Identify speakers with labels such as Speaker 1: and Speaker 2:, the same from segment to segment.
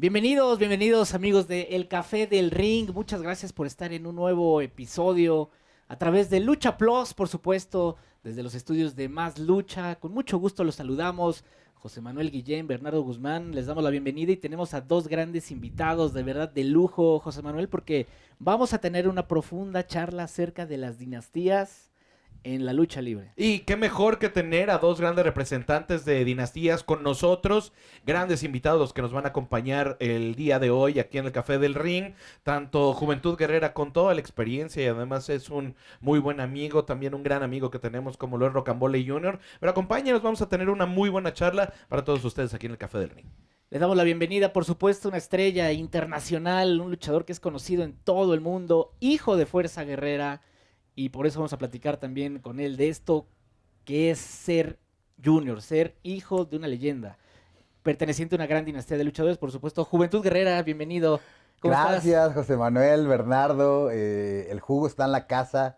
Speaker 1: Bienvenidos amigos de El Café del Ring. Muchas gracias por estar en un nuevo episodio a través de Lucha Plus, por supuesto, desde los estudios de Más Lucha. Con mucho gusto los saludamos, José Manuel Guillén, Bernardo Guzmán. Les damos la bienvenida y tenemos a dos grandes invitados de verdad de lujo, José Manuel, porque vamos a tener una profunda charla acerca de las dinastías en la lucha libre.
Speaker 2: Y qué mejor que tener a dos grandes representantes de dinastías con nosotros, grandes invitados que nos van a acompañar el día de hoy aquí en el Café del Ring, tanto Juventud Guerrera con toda la experiencia y además es un muy buen amigo, también un gran amigo que tenemos como lo es Rocambole Jr. Pero acompáñenos, vamos a tener una muy buena charla para todos ustedes aquí en el Café del Ring.
Speaker 1: Les damos la bienvenida, por supuesto, una estrella internacional, un luchador que es conocido en todo el mundo, hijo de Fuerza Guerrera. Y por eso vamos a platicar también con él de esto que es ser junior, ser hijo de una leyenda, perteneciente a una gran dinastía de luchadores, por supuesto. Juventud Guerrera, bienvenido.
Speaker 3: ¿Cómo Gracias, José Manuel, Bernardo. El jugo está en la casa.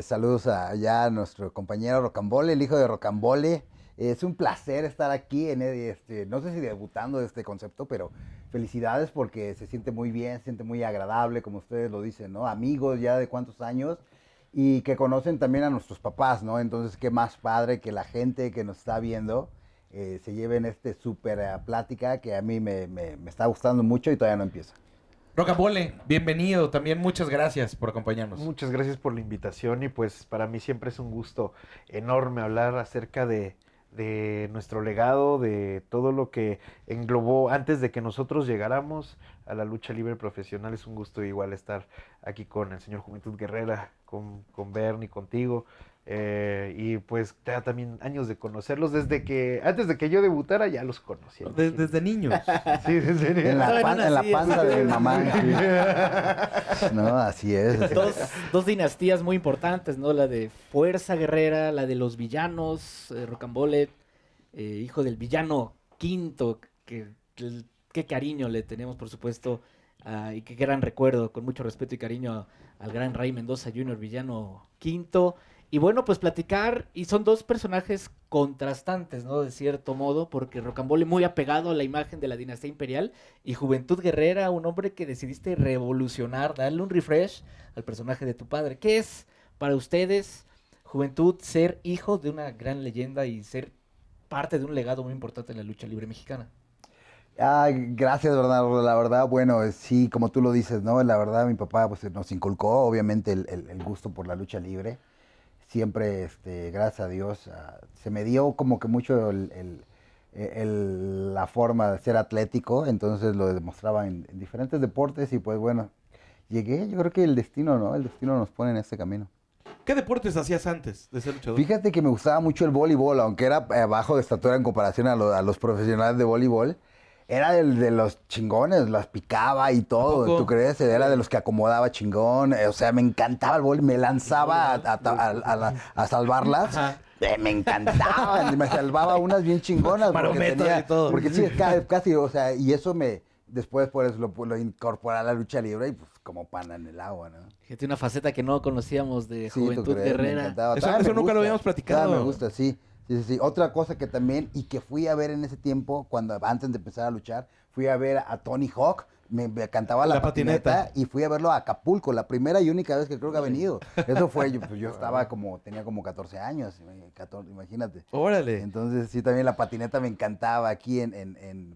Speaker 3: Saludos allá a nuestro compañero Rocambole, el hijo de Rocambole. Es un placer estar aquí, no sé si debutando este concepto, pero felicidades porque se siente muy bien, se siente muy agradable, como ustedes lo dicen, ¿no? Amigos ya de cuántos años. Y que conocen también a nuestros papás, ¿no? Entonces, qué más padre que la gente que nos está viendo se lleven súper plática que a mí me está gustando mucho y todavía no empieza.
Speaker 2: Rocambole, bienvenido. También muchas gracias por acompañarnos.
Speaker 4: Muchas gracias por la invitación y pues para mí siempre es un gusto enorme hablar acerca de nuestro legado, de todo lo que englobó antes de que nosotros llegáramos a la lucha libre profesional. Es un gusto igual estar aquí con el señor Juventud Guerrera, con Bernie, contigo. Y pues ya también años de conocerlos, antes de que yo debutara ya los conocía.
Speaker 2: Desde niños.
Speaker 4: Sí, desde niños.
Speaker 3: En la panza de mi mamá. Sí. No, así es.
Speaker 1: Dos dinastías muy importantes, ¿no? La de Fuerza Guerrera, la de los villanos, Rocambole, hijo del villano quinto, qué cariño le tenemos, por supuesto, y qué gran recuerdo, con mucho respeto y cariño al gran Rey Mendoza Jr., villano quinto. Y bueno, pues platicar, y son dos personajes contrastantes, ¿no? De cierto modo, porque Rocambole muy apegado a la imagen de la dinastía imperial, y Juventud Guerrera, un hombre que decidiste revolucionar, darle un refresh al personaje de tu padre. ¿Qué es para ustedes, Juventud, ser hijo de una gran leyenda y ser parte de un legado muy importante en la lucha libre mexicana?
Speaker 3: Gracias, Bernardo. La verdad, bueno, sí, como tú lo dices, ¿no? La verdad, mi papá pues, nos inculcó, obviamente, el gusto por la lucha libre. Siempre, gracias a Dios, se me dio como que mucho la forma de ser atlético, entonces lo demostraba en diferentes deportes y pues bueno, llegué, yo creo que el destino, ¿no? El destino nos pone en este camino.
Speaker 2: ¿Qué deportes hacías antes de ser luchador?
Speaker 3: Fíjate que me gustaba mucho el voleibol, aunque era bajo de estatura en comparación a los profesionales de voleibol. Era de los chingones, las picaba y todo, ¿tú crees? Era de los que acomodaba chingón, o sea, me encantaba el voleibol, me lanzaba a salvarlas. Me encantaba, me salvaba unas bien chingonas.
Speaker 2: Porque y todo.
Speaker 3: Porque sí, casi, o sea, y eso después por eso lo incorporé a la lucha libre y pues como pana en el agua, ¿no?
Speaker 1: Fíjate, una faceta que no conocíamos de Juventud Guerrera.
Speaker 3: Me encantaba.
Speaker 2: Eso nunca lo habíamos platicado.
Speaker 3: Me gusta, sí. Sí. Otra cosa que también, y que fui a ver en ese tiempo, antes de empezar a luchar, fui a ver a Tony Hawk, me cantaba la patineta y fui a verlo a Acapulco, la primera y única vez que creo que ha venido. Eso fue, yo estaba tenía como 14 años, 14, imagínate.
Speaker 2: Órale.
Speaker 3: Entonces sí, también la patineta me encantaba aquí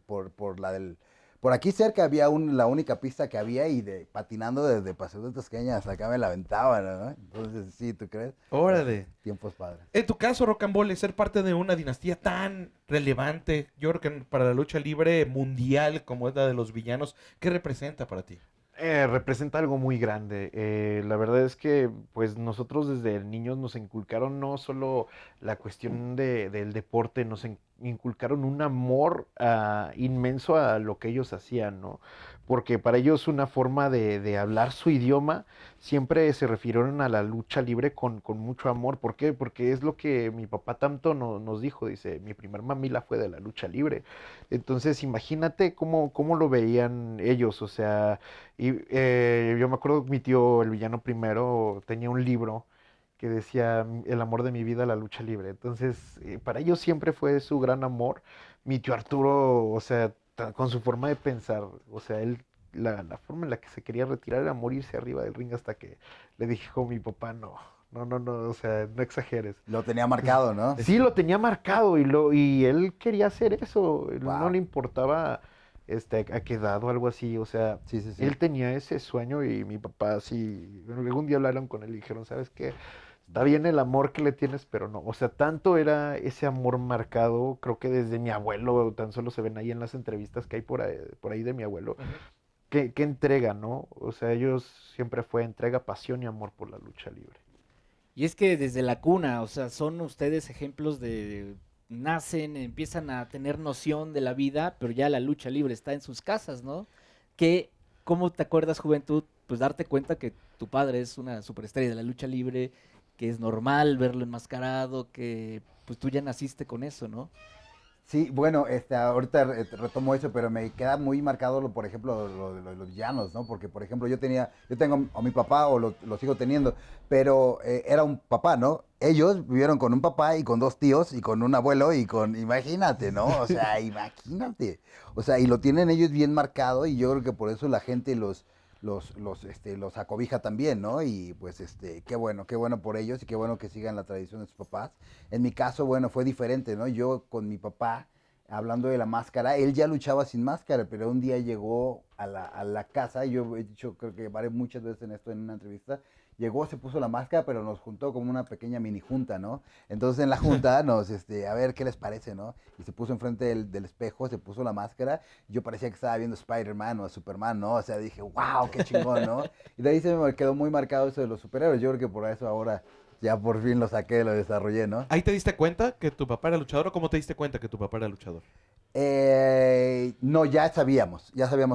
Speaker 3: por la del... Por aquí cerca había la única pista que había y patinando desde Paseo de Tasqueña hasta acá me la aventaban, ¿no? Entonces, sí, ¿tú crees?
Speaker 2: Órale.
Speaker 3: Tiempos padres.
Speaker 2: En tu caso, Rocambole, ser parte de una dinastía tan relevante, yo creo que para la lucha libre mundial como es la de los villanos, ¿qué representa para ti?
Speaker 4: Representa algo muy grande. La verdad es que pues nosotros desde niños nos inculcaron no solo la cuestión del deporte, nos inculcaron un amor inmenso a lo que ellos hacían, ¿no? Porque para ellos una forma de hablar su idioma siempre se refirieron a la lucha libre con mucho amor. ¿Por qué? Porque es lo que mi papá tanto nos dijo, dice, mi primer mamila fue de la lucha libre. Entonces imagínate cómo lo veían ellos, o sea, y yo me acuerdo mi tío, el villano primero, tenía un libro que decía el amor de mi vida, la lucha libre. Entonces, para ellos siempre fue su gran amor. Mi tío Arturo, o sea, con su forma de pensar. O sea, él, la forma en la que se quería retirar era morirse arriba del ring hasta que le dijo mi papá, no, o sea, no exageres.
Speaker 3: Lo tenía marcado, ¿no?
Speaker 4: Sí, lo tenía marcado y él quería hacer eso. No
Speaker 3: Wow.
Speaker 4: le importaba a qué edad o algo así. O sea,
Speaker 3: Sí, sí, sí.
Speaker 4: él tenía ese sueño y mi papá sí. Algún día hablaron con él y dijeron, ¿sabes qué? Está bien el amor que le tienes, pero no. O sea, tanto era ese amor marcado, creo que desde mi abuelo, tan solo se ven ahí en las entrevistas que hay por ahí de mi abuelo, que entrega, ¿no? O sea, ellos siempre fue entrega, pasión y amor por la lucha libre.
Speaker 1: Y es que desde la cuna, o sea, son ustedes ejemplos de nacen, empiezan a tener noción de la vida, pero ya la lucha libre está en sus casas, ¿no? Que, ¿cómo te acuerdas, juventud? Pues darte cuenta que tu padre es una superestrella de la lucha libre, que es normal verlo enmascarado, que pues tú ya naciste con eso, ¿no?
Speaker 3: Sí, bueno, ahorita retomo eso, pero me queda muy marcado, por ejemplo, lo de los villanos, ¿no? Porque, por ejemplo, yo tengo a mi papá, o lo sigo teniendo, pero era un papá, ¿no? Ellos vivieron con un papá y con 2 tíos y con un abuelo imagínate, ¿no? O sea, imagínate. O sea, y lo tienen ellos bien marcado y yo creo que por eso la gente los acobija también, ¿no? Y pues, qué bueno por ellos y qué bueno que sigan la tradición de sus papás. En mi caso, bueno, fue diferente, ¿no? Yo con mi papá, hablando de la máscara, él ya luchaba sin máscara, pero un día llegó a la casa, y yo he dicho, creo que muchas veces en esto en una entrevista, llegó, se puso la máscara, pero nos juntó como una pequeña mini junta, ¿no? Entonces en la junta a ver qué les parece, ¿no? Y se puso enfrente del espejo, se puso la máscara, y yo parecía que estaba viendo Spider-Man o Superman, ¿no? O sea, dije, wow, qué chingón, ¿no? Y de ahí se me quedó muy marcado eso de los superhéroes. Yo creo que por eso ahora ya por fin lo saqué, lo desarrollé, ¿no?
Speaker 2: ¿Ahí te diste cuenta que tu papá era luchador o cómo te diste cuenta que tu papá era luchador?
Speaker 3: No, ya sabíamos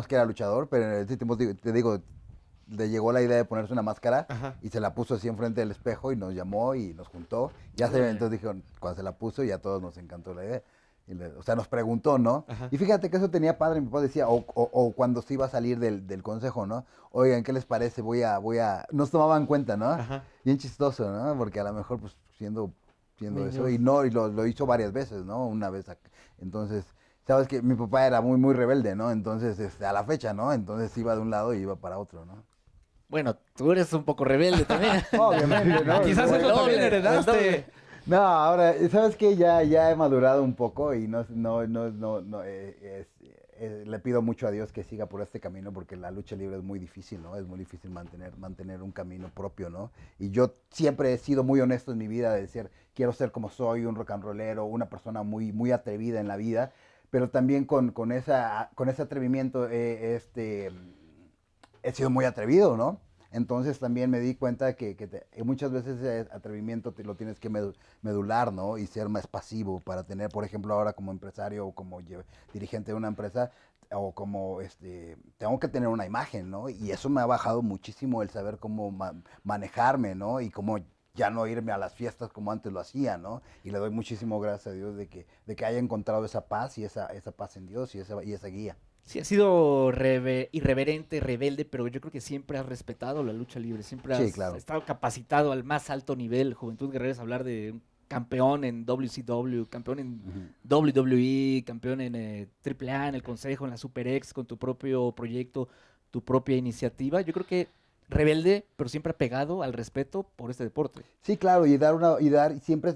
Speaker 3: que era luchador, pero en ese tiempo te digo, le llegó la idea de ponerse una máscara
Speaker 2: Ajá.
Speaker 3: y se la puso así enfrente del espejo y nos llamó y nos juntó. Entonces dijeron, cuando se la puso ya a todos nos encantó la idea. O sea, nos preguntó, ¿no?
Speaker 2: Ajá.
Speaker 3: Y fíjate que eso tenía padre, mi papá decía, o cuando se iba a salir del consejo, ¿no? Oigan, ¿qué les parece? Nos tomaban en cuenta, ¿no?
Speaker 2: Ajá.
Speaker 3: Bien chistoso, ¿no? Porque a lo mejor, pues, siendo eso,
Speaker 1: Niños.
Speaker 3: y lo hizo varias veces, ¿no? Una vez, entonces, sabes que mi papá era muy, muy rebelde, ¿no? Entonces, a la fecha, ¿no? Entonces iba de un lado y iba para otro, ¿no?
Speaker 1: Bueno, tú eres un poco rebelde también.
Speaker 3: Obviamente, ¿no?
Speaker 2: Quizás
Speaker 3: Bueno,
Speaker 2: eso también
Speaker 1: doble,
Speaker 2: heredaste.
Speaker 1: doble.
Speaker 3: no, ahora, ¿sabes qué? Ya he madurado un poco y le pido mucho a Dios que siga por este camino porque la lucha libre es muy difícil, ¿no? Es muy difícil mantener un camino propio, ¿no? Y yo siempre he sido muy honesto en mi vida de decir, quiero ser como soy, un rock and rollero, una persona muy, muy atrevida en la vida, pero también con ese atrevimiento he sido muy atrevido, ¿no? Entonces también me di cuenta que muchas veces ese atrevimiento lo tienes que medular, ¿no? Y ser más pasivo para tener, por ejemplo, ahora como empresario o como dirigente de una empresa o como, tengo que tener una imagen, ¿no? Y eso me ha bajado muchísimo el saber cómo manejarme, ¿no? Y cómo ya no irme a las fiestas como antes lo hacía, ¿no? Y le doy muchísimo gracias a Dios de que haya encontrado esa paz y esa paz en Dios y esa guía.
Speaker 1: Sí, has sido irreverente, rebelde, pero yo creo que siempre has respetado la lucha libre, siempre
Speaker 3: Sí,
Speaker 1: has
Speaker 3: claro.
Speaker 1: estado capacitado al más alto nivel. Juventud Guerrera es hablar de un campeón en WCW, campeón en WWE, campeón en AAA, en el Consejo, en la Super X, con tu propio proyecto, tu propia iniciativa. Yo creo que rebelde, pero siempre apegado al respeto por este deporte.
Speaker 3: Sí, claro, y siempre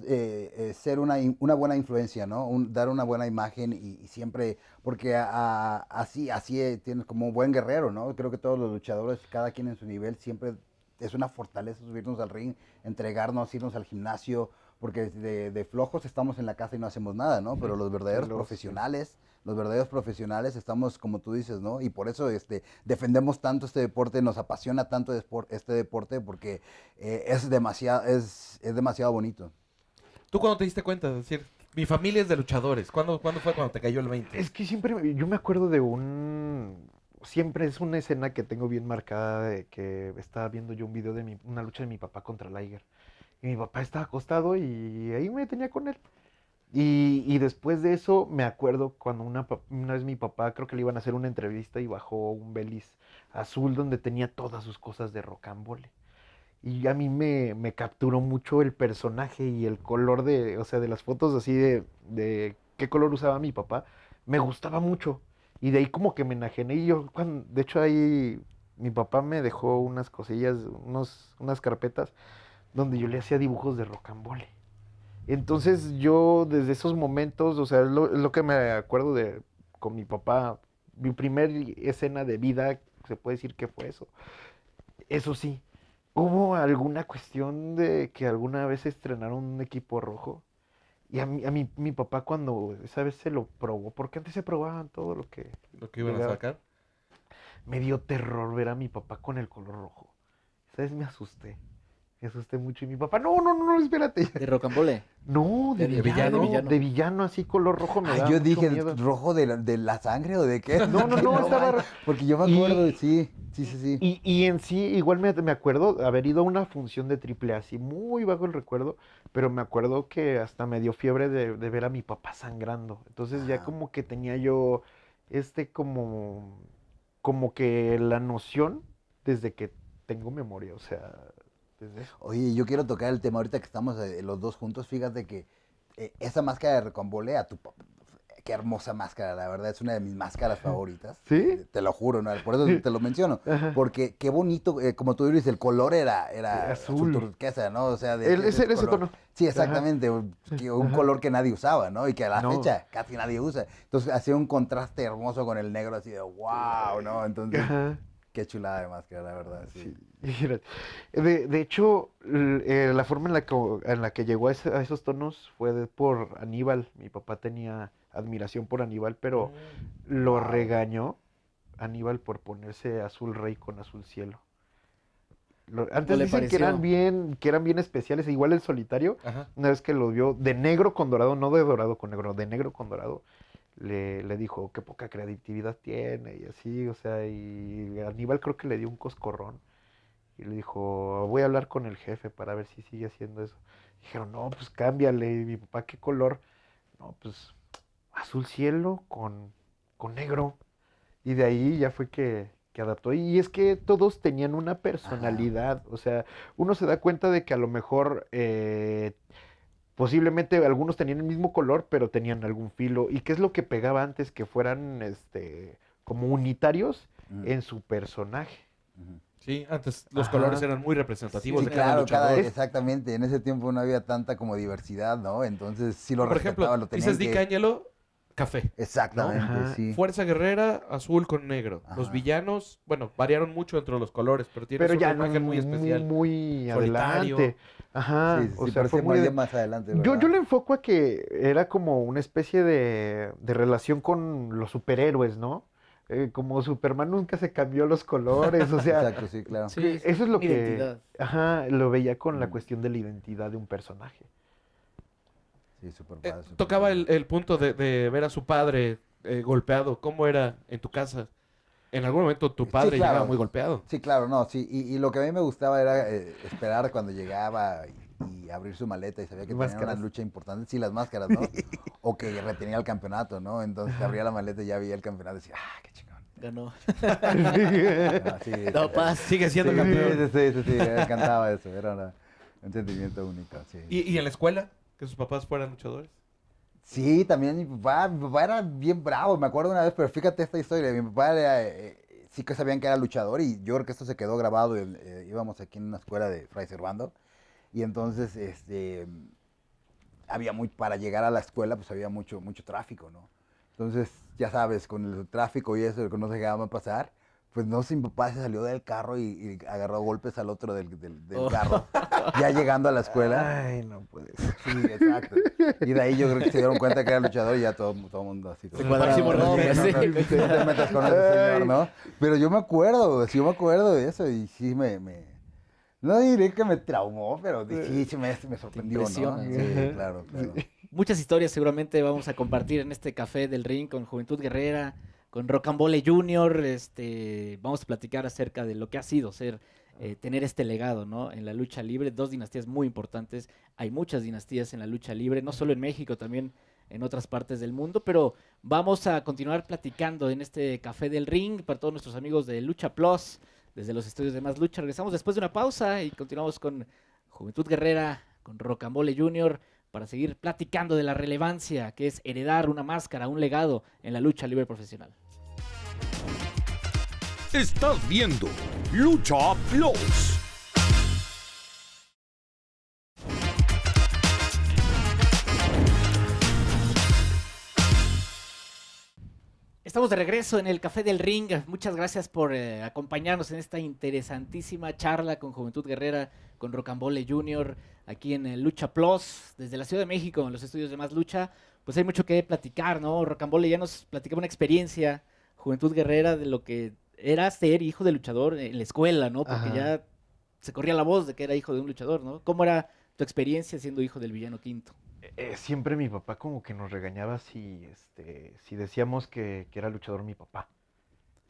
Speaker 3: ser una buena influencia, ¿no? Dar una buena imagen y siempre, porque así tienes como un buen guerrero, ¿no? Creo que todos los luchadores, cada quien en su nivel, siempre es una fortaleza subirnos al ring, entregarnos, irnos al gimnasio, porque de flojos estamos en la casa y no hacemos nada, ¿no? Pero los verdaderos profesionales estamos, como tú dices, ¿no? Y por eso defendemos tanto este deporte, nos apasiona tanto este deporte, porque es demasiado bonito.
Speaker 2: ¿Tú cuándo te diste cuenta? Es decir, mi familia es de luchadores. ¿Cuándo fue cuando te cayó el 20?
Speaker 4: Es que yo me acuerdo de siempre es una escena que tengo bien marcada de que estaba viendo yo un video de una lucha de mi papá contra Liger. Y mi papá estaba acostado y ahí me tenía con él. Y después de eso me acuerdo cuando una vez mi papá creo que le iban a hacer una entrevista y bajó un Belis azul donde tenía todas sus cosas de rocambole. Y a mí me capturó mucho el personaje y el color o sea, de las fotos así de qué color usaba mi papá. Me gustaba mucho. Y de ahí como que me enajené y yo, de hecho ahí mi papá me dejó unas cosillas, unas carpetas donde yo le hacía dibujos de rocambole. Entonces yo desde esos momentos, o sea, es lo que me acuerdo de con mi papá, mi primer escena de vida, se puede decir que fue eso. Eso sí, ¿hubo alguna cuestión de que alguna vez estrenaron un equipo rojo? Y mi papá cuando esa vez se lo probó, porque antes se probaban todo lo que
Speaker 2: Lo que iban a
Speaker 4: llegaba.
Speaker 2: sacar.
Speaker 4: Me dio terror ver a mi papá con el color rojo. ¿Sabes? Me asusté mucho. Y mi papá, no, espérate.
Speaker 1: De rocambole.
Speaker 4: No, de
Speaker 1: De
Speaker 4: villano,
Speaker 1: villano.
Speaker 4: de villano, así color rojo me
Speaker 3: Ah,
Speaker 4: da
Speaker 3: yo
Speaker 4: mucho
Speaker 3: dije,
Speaker 4: miedo.
Speaker 3: ¿rojo de la sangre o de qué?
Speaker 4: No, estaba...
Speaker 3: manches, porque yo me acuerdo, sí.
Speaker 4: Y en sí, igual me acuerdo haber ido a una función de triple A, así muy vago el recuerdo, pero me acuerdo que hasta me dio fiebre de ver a mi papá sangrando. Entonces ya
Speaker 3: Ajá.
Speaker 4: como que tenía yo como que la noción desde que tengo memoria, o sea, desde eso.
Speaker 3: Oye, yo quiero tocar el tema ahorita que estamos los dos juntos. Fíjate que esa máscara de Rocambole a tu papá. Qué hermosa máscara, la verdad, es una de mis máscaras favoritas.
Speaker 4: ¿Sí?
Speaker 3: Te lo juro, ¿no? Por eso te lo menciono.
Speaker 4: Ajá.
Speaker 3: Porque qué bonito, como tú dices, el color era
Speaker 4: Azul.
Speaker 3: turquesa, ¿no? O sea,
Speaker 4: Ese
Speaker 3: color.
Speaker 4: tono.
Speaker 3: Sí, exactamente. Un
Speaker 4: Ajá.
Speaker 3: color que nadie usaba, ¿no? Y que a la
Speaker 4: No.
Speaker 3: fecha casi nadie usa. Entonces hacía un contraste hermoso con el negro, así de wow, ¿no? Entonces,
Speaker 4: Ajá.
Speaker 3: qué chulada de máscara, la verdad, sí.
Speaker 4: Sí. De hecho, la forma en la que llegó a esos tonos fue por Aníbal. Mi papá tenía admiración por Aníbal, pero lo
Speaker 3: Wow.
Speaker 4: regañó Aníbal por ponerse azul rey con azul cielo. Antes
Speaker 1: le
Speaker 4: dicen que eran bien especiales, igual el solitario,
Speaker 2: Ajá.
Speaker 4: una vez que lo vio de negro con dorado, no de dorado con negro, de negro con dorado, le dijo qué poca creatividad tiene y así, o sea, y Aníbal creo que le dio un coscorrón y le dijo, voy a hablar con el jefe para ver si sigue haciendo eso. Dijeron, no, pues cámbiale, y mi papá, ¿qué color? No, pues azul cielo con negro. Y de ahí ya fue que adaptó. Y es que todos tenían una personalidad. O sea, uno se da cuenta de que a lo mejor posiblemente algunos tenían el mismo color, pero tenían algún filo. ¿Y qué es lo que pegaba antes? Que fueran como unitarios en su personaje.
Speaker 3: Ujú.
Speaker 2: Sí, antes los
Speaker 4: Ajá.
Speaker 2: colores eran muy representativos
Speaker 3: Sí,
Speaker 2: de cada
Speaker 3: claro,
Speaker 2: luchador.
Speaker 3: exactamente. En ese tiempo no había tanta como diversidad, ¿no? Entonces, sí lo
Speaker 2: Por ejemplo,
Speaker 3: respetaba, lo tenían
Speaker 2: dices Di Cáñelo, café.
Speaker 3: Exactamente,
Speaker 4: Ajá.
Speaker 3: sí.
Speaker 2: Fuerza Guerrera, azul con negro. Los
Speaker 3: Ajá.
Speaker 2: villanos, bueno, variaron mucho entre los colores, pero tienen
Speaker 4: Pero
Speaker 2: una
Speaker 4: ya
Speaker 2: imagen muy especial.
Speaker 4: muy
Speaker 2: Solitario.
Speaker 4: adelante. Ajá.
Speaker 3: Sí,
Speaker 4: O
Speaker 3: sí,
Speaker 4: sea,
Speaker 3: parece
Speaker 4: fue muy
Speaker 3: más, más adelante,
Speaker 4: Yo
Speaker 3: ¿verdad?
Speaker 4: le enfoco a que era como una especie de relación con los superhéroes, ¿no? Como Superman nunca se cambió los colores, o sea,
Speaker 3: Exacto, sí, claro.
Speaker 1: Sí,
Speaker 4: eso es lo
Speaker 1: mi
Speaker 4: que,
Speaker 1: identidad.
Speaker 4: ajá, lo veía con la
Speaker 3: Mm.
Speaker 4: cuestión de la identidad de un personaje.
Speaker 3: Sí, súper padre. súper
Speaker 2: Tocaba
Speaker 3: padre.
Speaker 2: el punto de ver a su padre golpeado. ¿Cómo era en tu casa? En algún momento tu
Speaker 3: Sí,
Speaker 2: padre
Speaker 3: claro.
Speaker 2: llegaba muy golpeado.
Speaker 3: Sí, claro, no, sí. Y lo que a mí me gustaba era esperar cuando llegaba y abrir su maleta y sabía que tenía una
Speaker 4: Máscaras.
Speaker 3: lucha importante. Sí, las máscaras, ¿no? O que retenía el campeonato, ¿no? Entonces abría la maleta y ya veía el campeonato y decía, ¡ah, qué chingón!
Speaker 1: Ganó.
Speaker 3: Ah, sí,
Speaker 1: No, paz.
Speaker 2: Sigue siendo
Speaker 3: sí,
Speaker 2: campeón.
Speaker 3: sí, me encantaba eso. Era un sentimiento único, sí.
Speaker 2: ¿Y en la escuela? ¿Que sus papás fueran luchadores?
Speaker 3: Sí, también mi papá era bien bravo, me acuerdo una vez, pero fíjate esta historia, mi papá era, sí que sabían que era luchador y yo creo que esto se quedó grabado, íbamos aquí en una escuela de Fray Servando y entonces, para llegar a la escuela pues había mucho tráfico, ¿no? Entonces, ya sabes, con el tráfico y eso, que no se dejaban pasar, pues no sé, mi papá se salió del carro y agarró golpes al otro del
Speaker 1: Oh.
Speaker 3: carro, ya llegando a la escuela.
Speaker 4: Ay, no puede ser.
Speaker 3: Sí, exacto. Y de ahí yo creo que se dieron cuenta que era luchador y ya todo el mundo así.
Speaker 1: Se cuadraron.
Speaker 3: Máximo
Speaker 1: No,
Speaker 3: respeto,
Speaker 1: sí.
Speaker 3: no te metas con ese señor, ¿no? Pero yo me acuerdo de eso y sí no diré que me traumó, pero sí me sorprendió, ¿no?
Speaker 1: impresiona,
Speaker 3: Sí, claro.
Speaker 1: Muchas historias seguramente vamos a compartir en este Café del Ring con Juventud Guerrera, con Rocambole Junior. Vamos a platicar acerca de lo que ha sido tener este legado, ¿no? En la lucha libre, 2 dinastías muy importantes. Hay muchas dinastías en la lucha libre, no solo en México, también en otras partes del mundo, pero vamos a continuar platicando en este Café del Ring para todos nuestros amigos de Lucha Plus, desde los estudios de Más Lucha. Regresamos después de una pausa y continuamos con Juventud Guerrera, con Rocambole Junior, para seguir platicando de la relevancia que es heredar una máscara, un legado en la lucha libre profesional.
Speaker 5: Estás viendo Lucha Plus.
Speaker 1: Estamos de regreso en el Café del Ring. Muchas gracias por acompañarnos en esta interesantísima charla con Juventud Guerrera, con Rocambole Junior, aquí en el Lucha Plus, desde la Ciudad de México, en los estudios de Más Lucha. Pues hay mucho que platicar, ¿no? Rocambole ya nos platicaba una experiencia, Juventud Guerrera, de lo que era ser hijo de luchador en la escuela, ¿no? Porque
Speaker 4: Ajá.
Speaker 1: ya se corría la voz de que era hijo de un luchador, ¿no? ¿Cómo era tu experiencia siendo hijo del villano Quinto?
Speaker 4: Siempre mi papá como que nos regañaba si decíamos que era luchador mi papá.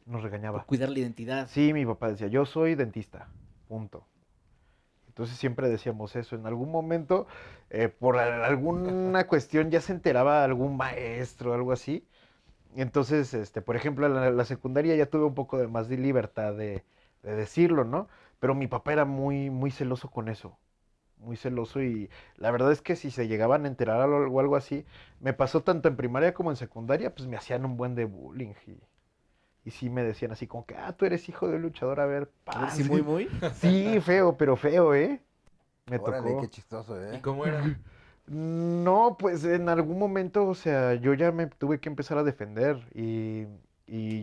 Speaker 4: Nos
Speaker 1: Por
Speaker 4: regañaba.
Speaker 1: cuidar la identidad.
Speaker 4: Sí, mi papá decía, yo soy dentista, punto. Entonces siempre decíamos eso. En algún momento, por alguna cuestión, ya se enteraba algún maestro o algo así. Entonces, por ejemplo, en la secundaria ya tuve un poco de más de libertad de decirlo, ¿no? Pero mi papá era muy, muy celoso con eso. Muy celoso y la verdad es que si se llegaban a enterar o algo así, me pasó tanto en primaria como en secundaria, pues me hacían un buen de bullying y sí me decían así como que, tú eres hijo de un luchador, a ver,
Speaker 1: A ver
Speaker 4: paz.
Speaker 1: si muy.
Speaker 4: Sí, feo, pero feo, ¿eh? Me
Speaker 3: Órale,
Speaker 4: tocó.
Speaker 3: qué chistoso,
Speaker 2: ¿Y
Speaker 3: ¿eh?
Speaker 2: cómo era?
Speaker 4: No, pues en algún momento, o sea, yo ya me tuve que empezar a defender y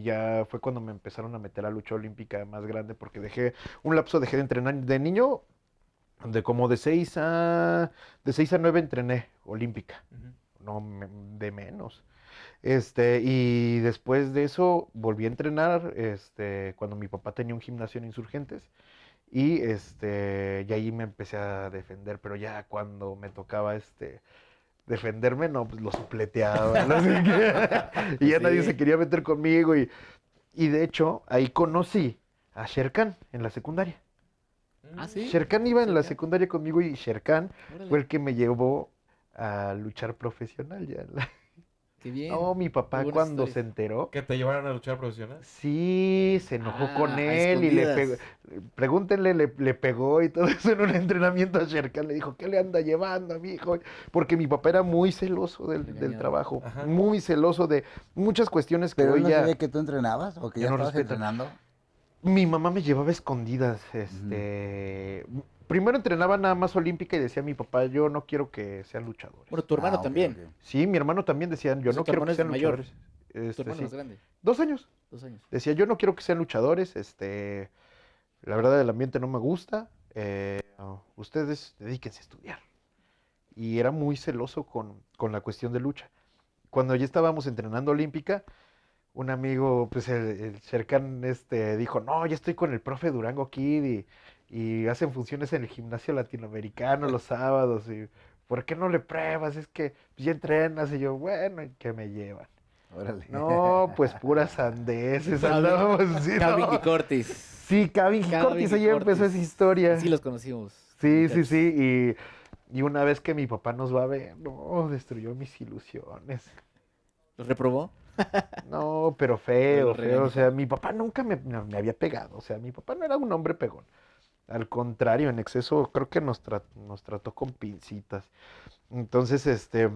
Speaker 4: ya fue cuando me empezaron a meter a lucha olímpica más grande porque dejé de entrenar de niño, de 6 a 9 entrené olímpica, no de menos. Y después de eso volví a entrenar, cuando mi papá tenía un gimnasio en Insurgentes. Y ahí me empecé a defender, pero ya cuando me tocaba defenderme, no, pues lo supleteaba. No sé qué. Y ya nadie
Speaker 1: Sí.
Speaker 4: se quería meter conmigo. Y de hecho, ahí conocí a Sherkan en la secundaria.
Speaker 1: Ah, sí.
Speaker 4: Sherkan iba en la
Speaker 1: Sherkan.
Speaker 4: secundaria conmigo y Sherkan
Speaker 1: Órale,
Speaker 4: fue el que me llevó a luchar profesional ya.
Speaker 1: qué bien.
Speaker 4: No, mi
Speaker 1: Qué
Speaker 4: papá
Speaker 1: buenas
Speaker 4: cuando se
Speaker 1: historias.
Speaker 4: enteró,
Speaker 2: ¿Que te llevaron a luchar profesional?
Speaker 4: sí, se enojó con
Speaker 1: A
Speaker 4: él y le pegó.
Speaker 1: escondidas.
Speaker 4: Pregúntenle, le pegó y todo eso en un entrenamiento a Sherkan. Le dijo, ¿qué le anda llevando a mi hijo? Porque mi papá era muy celoso del
Speaker 1: Regañado.
Speaker 4: trabajo,
Speaker 2: Ajá.
Speaker 4: muy celoso de muchas cuestiones que
Speaker 3: ¿Pero
Speaker 4: hoy
Speaker 3: él no
Speaker 4: ya,
Speaker 3: sabía que tú entrenabas o que
Speaker 4: ya
Speaker 3: ya
Speaker 4: no
Speaker 3: estabas
Speaker 4: respetan.
Speaker 3: entrenando?
Speaker 4: Mi mamá me llevaba a escondidas. Primero entrenaba nada más olímpica y decía a mi papá, yo no quiero que sean luchadores.
Speaker 1: Bueno, tu hermano
Speaker 3: Ah, ok,
Speaker 1: también.
Speaker 3: ok.
Speaker 4: Sí, mi hermano también decía, yo
Speaker 1: O sea,
Speaker 4: no
Speaker 1: tu
Speaker 4: quiero
Speaker 1: hermano
Speaker 4: que
Speaker 1: es
Speaker 4: sean
Speaker 1: mayor.
Speaker 4: luchadores.
Speaker 1: Tu hermano
Speaker 4: Sí.
Speaker 1: más grande.
Speaker 4: 2 años.
Speaker 1: 2 años.
Speaker 4: Decía, yo no quiero que sean luchadores, la verdad el ambiente no me gusta, ustedes dedíquense a estudiar. Y era muy celoso con la cuestión de lucha. Cuando ya estábamos entrenando olímpica, un amigo, pues el Sherkan, dijo, no, ya estoy con el profe Durango Kid y hacen funciones en el gimnasio latinoamericano los sábados. Y, ¿por qué no le pruebas? Es que ya entrenas. Y yo, bueno, ¿y qué me llevan?
Speaker 3: Órale.
Speaker 4: No, pues puras sandeces
Speaker 1: Calvin-
Speaker 4: andábamos así,
Speaker 1: Calvin
Speaker 4: ¿no?
Speaker 1: y Cortis.
Speaker 4: Sí, Calvin y
Speaker 1: Calvin
Speaker 4: Cortis,
Speaker 1: y
Speaker 4: ahí empezó
Speaker 1: Cortis.
Speaker 4: esa historia.
Speaker 1: Sí los conocimos.
Speaker 4: Sí,
Speaker 1: muchachos.
Speaker 4: y una vez que mi papá nos va a ver, no, destruyó mis ilusiones.
Speaker 1: ¿Los reprobó?
Speaker 4: No, pero
Speaker 1: Pero
Speaker 4: feo,
Speaker 1: lo
Speaker 4: feo.
Speaker 1: regañó.
Speaker 4: O sea, mi papá nunca me había pegado. O sea, mi papá no era un hombre pegón. Al contrario, en exceso creo que nos trató con pincitas. Entonces, ¿sabes?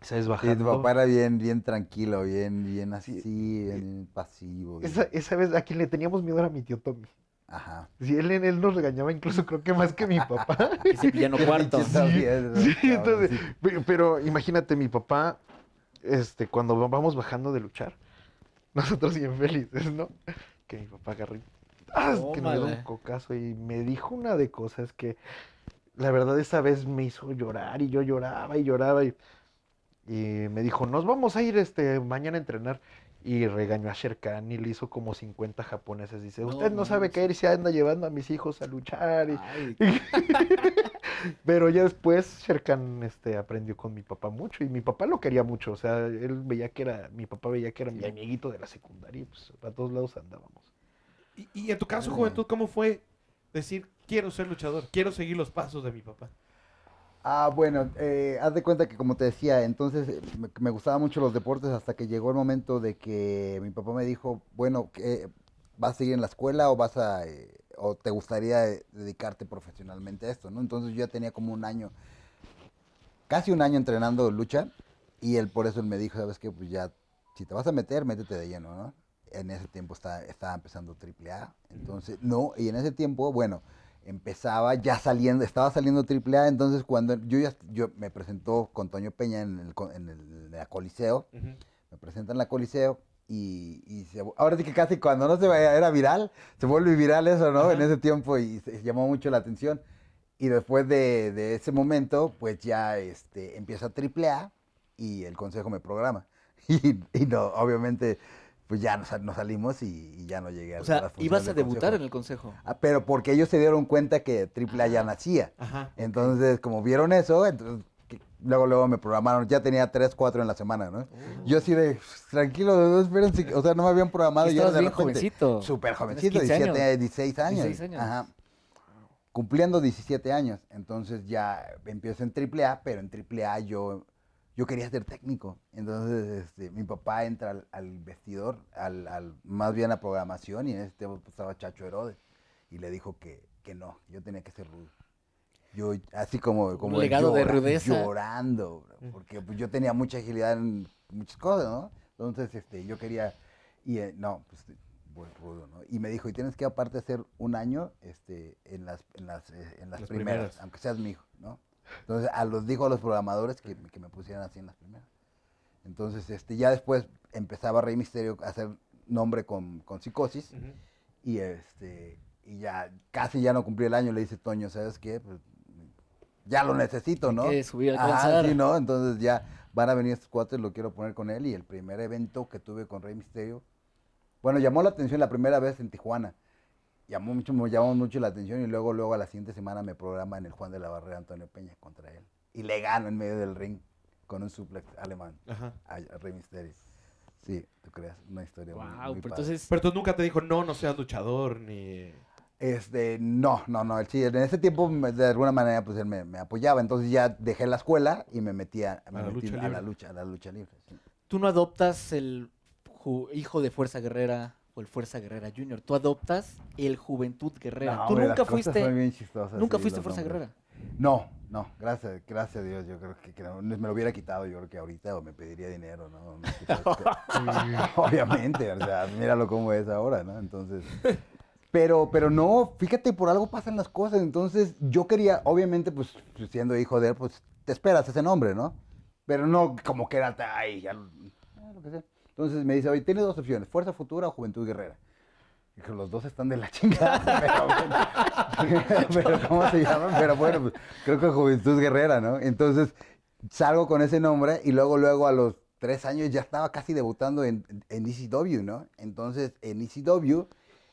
Speaker 3: Sí, tu
Speaker 4: Bajando.
Speaker 3: papá era bien, bien tranquilo, bien así,
Speaker 4: Sí,
Speaker 3: bien pasivo.
Speaker 4: esa vez a quien le teníamos miedo era mi tío Tommy.
Speaker 3: Ajá.
Speaker 4: Sí, él nos regañaba incluso creo que más que mi papá.
Speaker 1: Ese villano cuarto.
Speaker 3: Pinche Javier,
Speaker 4: Sí,
Speaker 3: cabrón,
Speaker 4: entonces,
Speaker 3: sí.
Speaker 4: pero imagínate, mi papá, cuando vamos bajando de luchar, nosotros bien felices, ¿no? Que mi papá agarró que nos dio un
Speaker 1: Tómala.
Speaker 4: cocazo y me dijo una de cosas que la verdad esa vez me hizo llorar y yo lloraba y lloraba y me dijo, nos vamos a ir mañana a entrenar. Y regañó a Sherkan y le hizo como 50 japoneses. Dice,
Speaker 1: No
Speaker 4: usted no sabe
Speaker 1: manches.
Speaker 4: que él se anda llevando a mis hijos a luchar.
Speaker 1: Ay,
Speaker 4: Pero ya después Sherkan aprendió con mi papá mucho y mi papá lo quería mucho. O sea, mi papá veía que era mi amiguito de la secundaria y pues a todos lados andábamos.
Speaker 2: Y en tu caso, Juventud, ¿cómo fue decir, quiero ser luchador, quiero seguir los pasos de mi papá?
Speaker 3: Bueno, haz de cuenta que como te decía, entonces me gustaban mucho los deportes hasta que llegó el momento de que mi papá me dijo, bueno, ¿vas a seguir en la escuela o te gustaría dedicarte profesionalmente a esto, ¿no? Entonces yo ya tenía como un año, casi un año entrenando lucha y por eso él me dijo, ¿sabes qué? Pues ya, si te vas a meter, métete de lleno, ¿no? En ese tiempo estaba empezando AAA. Entonces, no, y en ese tiempo, bueno, estaba saliendo AAA. Entonces, cuando yo me presentó con Toño Peña en la Coliseo,
Speaker 2: Ujú.
Speaker 3: me presentan en la Coliseo. Ahora sí que casi cuando no era viral, se vuelve viral eso, ¿no?
Speaker 2: Ajá.
Speaker 3: En ese tiempo y se llamó mucho la atención. Y después de ese momento, pues ya empieza AAA y el consejo me programa. Y no, obviamente, pues ya nos salimos y ya no llegué a
Speaker 1: O
Speaker 3: las
Speaker 1: sea,
Speaker 3: funciones
Speaker 1: ibas a
Speaker 3: del
Speaker 1: debutar
Speaker 3: consejo.
Speaker 1: en el consejo.
Speaker 3: Pero porque ellos se dieron cuenta que AAA ya nacía.
Speaker 2: Ajá.
Speaker 3: Entonces, como vieron eso, entonces luego me programaron. Ya tenía 3, 4 en la semana, ¿no? Yo así de, tranquilo, no, espérense. O sea, no me habían programado.
Speaker 1: Y
Speaker 3: Y era
Speaker 1: estabas
Speaker 3: de
Speaker 1: bien
Speaker 3: repente,
Speaker 1: jovencito.
Speaker 3: súper
Speaker 1: Tenías
Speaker 3: jovencito,
Speaker 1: 15 años.
Speaker 3: 16 años.
Speaker 1: 16 años.
Speaker 3: Ajá. Cumpliendo 17 años. Entonces ya empiezo en AAA, pero en AAA yo quería ser técnico. Entonces mi papá entra al vestidor, más bien a programación, y en ese tiempo estaba Chacho Herodes. Y le dijo que no, yo tenía que ser rudo. Yo, así como él,
Speaker 1: legado de rudeza.
Speaker 3: llorando, bro, porque pues, yo tenía mucha agilidad en muchas cosas, ¿no? Entonces, yo quería, no, pues, voy rudo, ¿no? Y me dijo, y tienes que aparte hacer un año, en las primeras,
Speaker 2: primeras.
Speaker 3: aunque seas mi hijo, ¿no? Entonces, dijo a los programadores que me pusieran así en las primeras. Entonces, ya después empezaba Rey Misterio a hacer nombre con Psicosis,
Speaker 2: Ujú.
Speaker 3: y y ya casi ya no cumplí el año. Le dice Toño, ¿sabes qué? Pues ya lo necesito,
Speaker 1: Hay
Speaker 3: ¿no?
Speaker 1: que subir, hay que
Speaker 3: Ajá,
Speaker 1: avanzar.
Speaker 3: sí, ¿no? Entonces ya van a venir estos cuates, lo quiero poner con él. Y el primer evento que tuve con Rey Misterio, bueno, llamó la atención la primera vez en Tijuana. Me llamó mucho la atención, y luego a la siguiente semana me programa en el Juan de la Barrera Antonio Peña contra él. Y le gano en medio del ring con un suplex alemán
Speaker 2: Ajá.
Speaker 3: a Rey Misterio. Sí, tú creas, una historia muy,
Speaker 1: Wow,
Speaker 3: muy
Speaker 1: pero
Speaker 3: padre.
Speaker 1: entonces,
Speaker 2: Pero tú nunca te dijo, no seas luchador, ni...
Speaker 3: No, él sí, en ese tiempo de alguna manera pues él me apoyaba. Entonces ya dejé la escuela y me metí a
Speaker 2: la lucha
Speaker 3: a
Speaker 2: libre.
Speaker 3: la lucha libre. Sí.
Speaker 1: tú no adoptas el hijo de Fuerza Guerrera o el Fuerza Guerrera Junior. Tú adoptas el Juventud Guerrera.
Speaker 3: No,
Speaker 1: Tú
Speaker 3: hombre,
Speaker 1: nunca
Speaker 3: las cosas
Speaker 1: fuiste,
Speaker 3: son bien chistosas,
Speaker 1: nunca
Speaker 3: sí,
Speaker 1: fuiste
Speaker 3: los
Speaker 1: Fuerza
Speaker 3: nombres.
Speaker 1: Guerrera.
Speaker 3: No, gracias a Dios. Yo creo que no, me lo hubiera quitado, yo creo que ahorita, o me pediría dinero, ¿no? Obviamente, o sea, míralo cómo es ahora, ¿no? Entonces, pero no, fíjate, por algo pasan las cosas. Entonces, yo quería, obviamente, pues, siendo hijo de él, pues, te esperas ese nombre, ¿no? Pero no como que era, ay, ya, lo que sea. Entonces me dice, oye, tienes dos opciones, Fuerza Futura o Juventud Guerrera. Y que los dos están de la chingada, pero ¿cómo se llaman? Pero bueno, pues, creo que Juventud Guerrera, ¿no? Entonces, salgo con ese nombre y luego a los 3 años ya estaba casi debutando en ECW, ¿no? Entonces, en ECW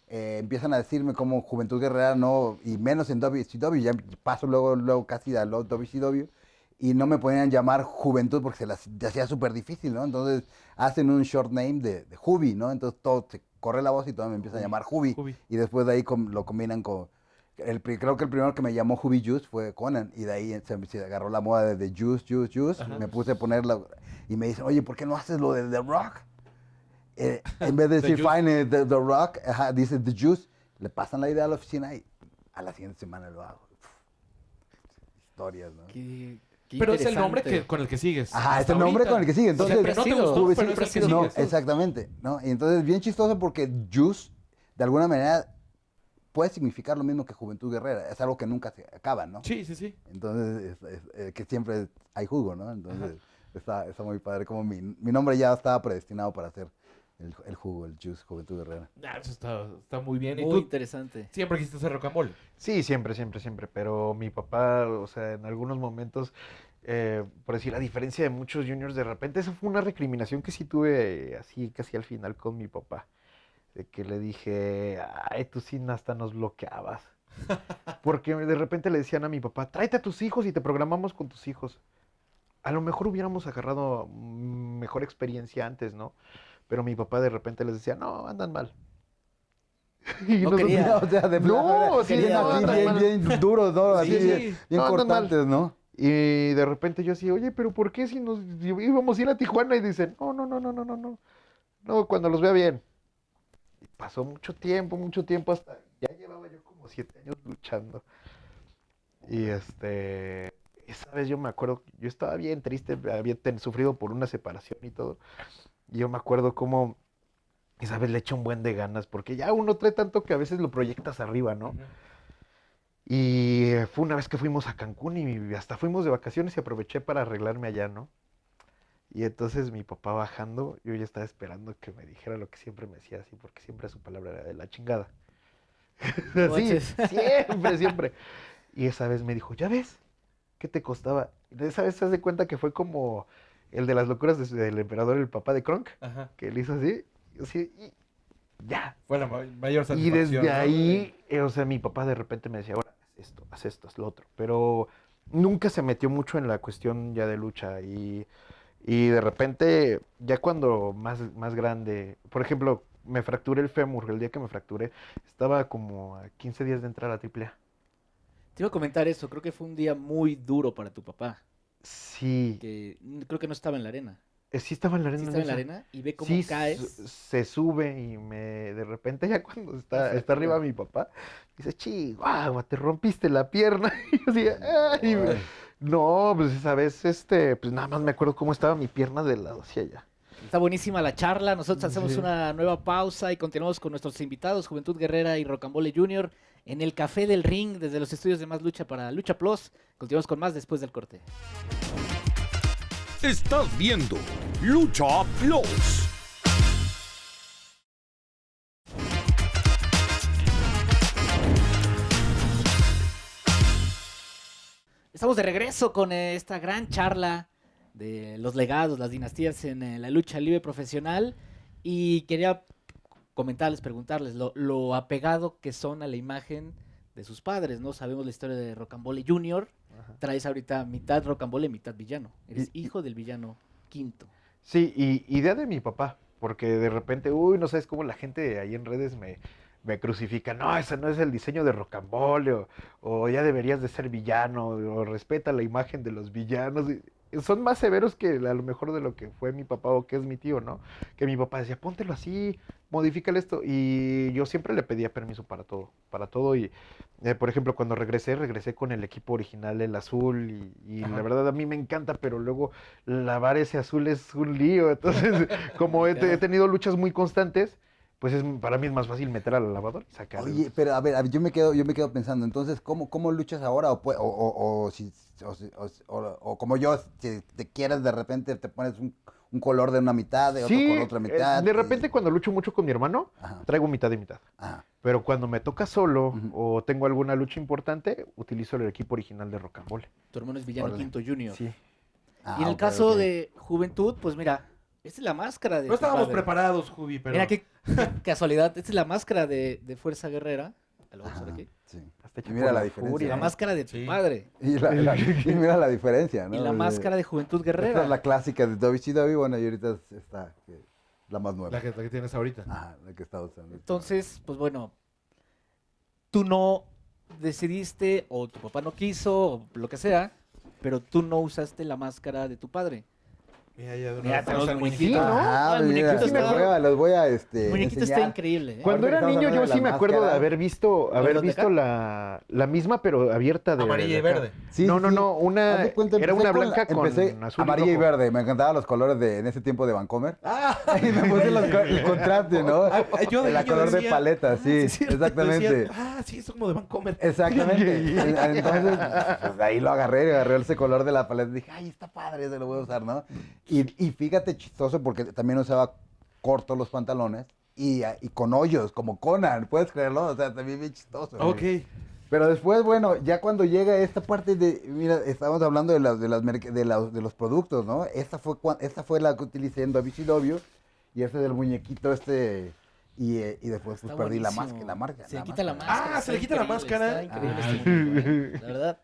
Speaker 3: empiezan a decirme como Juventud Guerrera, no, y menos en WCW, ya paso luego casi a WCW, y no me podían llamar Juventud porque se las hacía súper difícil, ¿no? Entonces hacen un short name de Jubi, ¿no? Entonces todo se corre la voz y todo me empieza a llamar Jubi,
Speaker 2: Jubi.
Speaker 3: y después de ahí lo combinan con... Creo que el primero que me llamó Jubi Juice fue Conan, y de ahí se agarró la moda de Juice,
Speaker 2: Ajá.
Speaker 3: me puse a ponerla, y me dicen, oye, ¿por qué no haces lo de The Rock? En vez de
Speaker 2: The
Speaker 3: decir
Speaker 2: Juice.
Speaker 3: Fine, The Rock, ajá, dice The Juice, le pasan la idea a la oficina y a la siguiente semana lo hago. Historias, ¿no?
Speaker 1: Qué
Speaker 2: Pero es el nombre
Speaker 1: interesante.
Speaker 2: con el que sigues.
Speaker 3: Ajá, es
Speaker 2: hasta
Speaker 3: el nombre
Speaker 2: ahorita.
Speaker 3: con el que sigue. Entonces,
Speaker 2: Siempre no te
Speaker 1: sido,
Speaker 2: gustó,
Speaker 3: Juve,
Speaker 2: pero
Speaker 3: sí,
Speaker 2: es el que
Speaker 3: no,
Speaker 2: sigues.
Speaker 3: exactamente, ¿no? Y entonces, bien chistoso porque Juice, de alguna manera, puede significar lo mismo que Juventud Guerrera. Es algo que nunca se acaba, ¿no?
Speaker 2: Sí, sí, sí.
Speaker 3: Entonces, que siempre hay jugo, ¿no? Entonces, está muy padre. Como mi nombre ya estaba predestinado para hacer el jugo, el Juice, Juventud Guerrera.
Speaker 2: Ah, eso está muy bien. ¿Y
Speaker 1: Muy
Speaker 2: tú
Speaker 1: interesante.
Speaker 2: siempre quisiste hacer rocambole?
Speaker 4: Sí, siempre. Pero mi papá, o sea, en algunos momentos, por decir, a diferencia de muchos juniors, de repente esa fue una recriminación que sí tuve así casi al final con mi papá. De que le dije, ay, tú sí hasta nos bloqueabas. Porque de repente le decían a mi papá, tráete a tus hijos y te programamos con tus hijos. A lo mejor hubiéramos agarrado mejor experiencia antes, ¿no? Pero mi papá de repente les decía, no, andan mal. Y
Speaker 1: No
Speaker 4: nosotros,
Speaker 1: quería.
Speaker 3: O sea, de
Speaker 4: No,
Speaker 3: plano,
Speaker 4: sí,
Speaker 3: bien
Speaker 4: no,
Speaker 3: así,
Speaker 4: andan mal.
Speaker 3: bien duros, ¿no? Así,
Speaker 2: Sí,
Speaker 3: bien
Speaker 4: no, andan mal.
Speaker 3: cortantes, ¿no?
Speaker 4: Y de repente yo así, oye, pero ¿por qué si nos íbamos a ir a Tijuana? Y dicen, no. No, cuando los vea bien. Y pasó mucho tiempo hasta, ya llevaba yo como 7 años luchando. Y esa vez yo me acuerdo, yo estaba bien triste, había sufrido por una separación y todo. Y yo me acuerdo cómo Y sabes, le echa un buen de ganas, porque ya uno trae tanto que a veces lo proyectas arriba, ¿no? Y fue una vez que fuimos a Cancún y hasta fuimos de vacaciones y aproveché para arreglarme allá, ¿no? Y entonces mi papá bajando, yo ya estaba esperando que me dijera lo que siempre me decía así, porque siempre su palabra era de la chingada. Así,
Speaker 1: Guaches.
Speaker 4: siempre, siempre. Y esa vez me dijo, ¿ya ves? ¿Qué te costaba? Y de esa vez te das de cuenta que fue como el de las locuras del emperador, el papá de Kronk,
Speaker 2: Ajá.
Speaker 4: que él hizo así, y así, y ya.
Speaker 2: Fue la mayor
Speaker 4: Y
Speaker 2: satisfacción.
Speaker 4: desde
Speaker 2: ¿no?
Speaker 4: ahí, o sea, mi papá de repente me decía, ahora, haz esto, haz lo otro. Pero nunca se metió mucho en la cuestión ya de lucha. Y de repente, ya cuando más grande, por ejemplo, me fracturé el fémur, el día que me fracturé, estaba como a 15 días de entrar a AAA.
Speaker 1: Te iba a comentar eso, creo que fue un día muy duro para tu papá,
Speaker 4: Sí,
Speaker 1: que creo que no estaba en la arena.
Speaker 4: sí estaba en la arena.
Speaker 1: Sí
Speaker 4: en
Speaker 1: estaba en la
Speaker 4: esa.
Speaker 1: arena y ve cómo
Speaker 4: Sí,
Speaker 1: caes.
Speaker 4: se sube y de repente ya cuando está arriba mi papá, dice, chihuahua, te rompiste la pierna. Y yo así, ay,
Speaker 3: Ay.
Speaker 4: no, pues esa vez, pues nada más me acuerdo cómo estaba mi pierna del lado hacia allá.
Speaker 1: Está buenísima la charla. Nosotros hacemos
Speaker 4: Sí.
Speaker 1: una nueva pausa y continuamos con nuestros invitados, Juventud Guerrera y Rocambole Jr. en el Café del Ring, desde los estudios de Más Lucha para Lucha Plus. Continuamos con más después del corte.
Speaker 5: Estás viendo Lucha Plus.
Speaker 1: Estamos de regreso con esta gran charla de los legados, las dinastías en la lucha libre profesional. Y quería comentarles, preguntarles lo apegado que son a la imagen de sus padres, ¿no? Sabemos la historia de Rocambole Jr.
Speaker 4: Ajá.
Speaker 1: Traes ahorita mitad Rocambole, mitad villano. Eres
Speaker 4: Y-
Speaker 1: hijo del villano quinto.
Speaker 4: Sí, y idea de mi papá, porque de repente, no sabes cómo la gente ahí en redes me crucifica, no, ese no es el diseño de Rocambole, o ya deberías de ser villano, o respeta la imagen de los villanos. Y son más severos que a lo mejor de lo que fue mi papá o que es mi tío, ¿no? Que mi papá decía, póntelo así, modifícale esto, y yo siempre le pedía permiso para todo, y por ejemplo, cuando regresé con el equipo original, el azul, y la
Speaker 2: Ajá.
Speaker 4: verdad a mí me encanta, pero luego lavar ese azul es un lío. Entonces, como he tenido luchas muy constantes, pues para mí es más fácil meter a la lavadora y sacar.
Speaker 3: Oye, pero a ver, yo me quedo pensando, entonces, ¿cómo luchas ahora? O como yo, si te quieres de repente, te pones un color de una mitad, de otro
Speaker 4: Sí,
Speaker 3: con otra mitad.
Speaker 4: de repente cuando lucho mucho con mi hermano,
Speaker 3: Ajá,
Speaker 4: traigo mitad y mitad.
Speaker 3: ajá.
Speaker 4: Pero cuando me toca solo
Speaker 3: Ujú.
Speaker 4: o tengo alguna lucha importante, utilizo el equipo original de Rocambole.
Speaker 1: Tu hermano es villano
Speaker 3: Órale.
Speaker 1: quinto junior.
Speaker 4: Sí.
Speaker 3: Ah,
Speaker 1: Y en el
Speaker 3: ok,
Speaker 1: caso
Speaker 3: ok.
Speaker 1: de Juventud, pues mira, esta es la máscara de
Speaker 2: No
Speaker 1: tu
Speaker 2: estábamos
Speaker 1: padre.
Speaker 2: preparados, Jubi, pero...
Speaker 1: Mira qué casualidad, esta es la máscara de Fuerza Guerrera. La vamos a ver
Speaker 3: Ajá,
Speaker 1: aquí.
Speaker 3: sí.
Speaker 4: Hasta hecha
Speaker 3: Y mira
Speaker 4: por
Speaker 3: la
Speaker 4: la
Speaker 3: diferencia.
Speaker 4: furia.
Speaker 1: La máscara de tu
Speaker 2: Sí.
Speaker 1: padre.
Speaker 3: Y mira la diferencia, ¿no?
Speaker 1: Y la máscara de Juventud
Speaker 3: Esta
Speaker 1: Guerrera.
Speaker 3: es la clásica de WCW, bueno, y ahorita está la más nueva.
Speaker 2: La que tienes ahorita.
Speaker 3: Ajá, la que está usando.
Speaker 1: Entonces, pues bueno, tú no decidiste, o tu papá no quiso, o lo que sea, pero tú no usaste la máscara de tu padre.
Speaker 2: Mira, ya de una
Speaker 1: Mira,
Speaker 2: vez
Speaker 1: tenemos
Speaker 2: al
Speaker 1: el
Speaker 2: muñequito.
Speaker 1: muñequito.
Speaker 3: Ajá,
Speaker 1: el
Speaker 3: mira,
Speaker 1: muñequito está-
Speaker 3: los voy a
Speaker 1: El muñequito está
Speaker 3: enseñar.
Speaker 1: increíble, ¿eh?
Speaker 4: Cuando
Speaker 3: Ahorita
Speaker 4: era
Speaker 3: que estamos
Speaker 4: niño yo
Speaker 3: hablando de
Speaker 4: sí
Speaker 3: la
Speaker 4: me acuerdo de
Speaker 3: máscara.
Speaker 4: haber visto,
Speaker 1: A ver, ¿dónde
Speaker 4: la misma pero abierta de
Speaker 2: Amarilla y
Speaker 4: de acá.
Speaker 2: verde.
Speaker 3: Sí,
Speaker 4: no,
Speaker 3: sí,
Speaker 4: no,
Speaker 3: sí.
Speaker 4: no,
Speaker 3: Haz de cuenta,
Speaker 4: era
Speaker 3: empecé
Speaker 4: una
Speaker 3: con
Speaker 4: blanca con
Speaker 3: empecé
Speaker 4: azul
Speaker 3: amarilla y
Speaker 4: rojo.
Speaker 3: verde. Me encantaban los colores de en ese tiempo de Vancomer.
Speaker 2: ¡Ah!
Speaker 3: Y me puse el contraste, ¿no?
Speaker 2: Yo de
Speaker 3: La
Speaker 2: niño
Speaker 3: color de
Speaker 2: decía-
Speaker 3: paleta, sí,
Speaker 2: sí,
Speaker 3: exactamente.
Speaker 2: decía, ah, sí, es como de Vancomer.
Speaker 3: Exactamente. Entonces, pues de ahí lo agarré ese color de la paleta. Dije, ay, está padre, ese lo voy a usar, ¿no? Y fíjate, chistoso, porque también usaba cortos los pantalones y con hoyos, como Conan, ¿puedes creerlo? O sea, también bien chistoso.
Speaker 2: Ok.
Speaker 3: Pero después, bueno, ya cuando llega esta parte de, mira, estábamos hablando de los productos, ¿no? Esta fue la que utilicé en WCW y este del muñequito y después pues
Speaker 1: Está
Speaker 3: perdí la
Speaker 1: buenísimo.
Speaker 3: marca.
Speaker 1: Se le quita la máscara.
Speaker 2: Ah, se
Speaker 1: está
Speaker 2: le quita la
Speaker 1: increíble,
Speaker 2: máscara.
Speaker 1: Está increíble
Speaker 3: Ah.
Speaker 1: este muñeco, ¿eh? La verdad.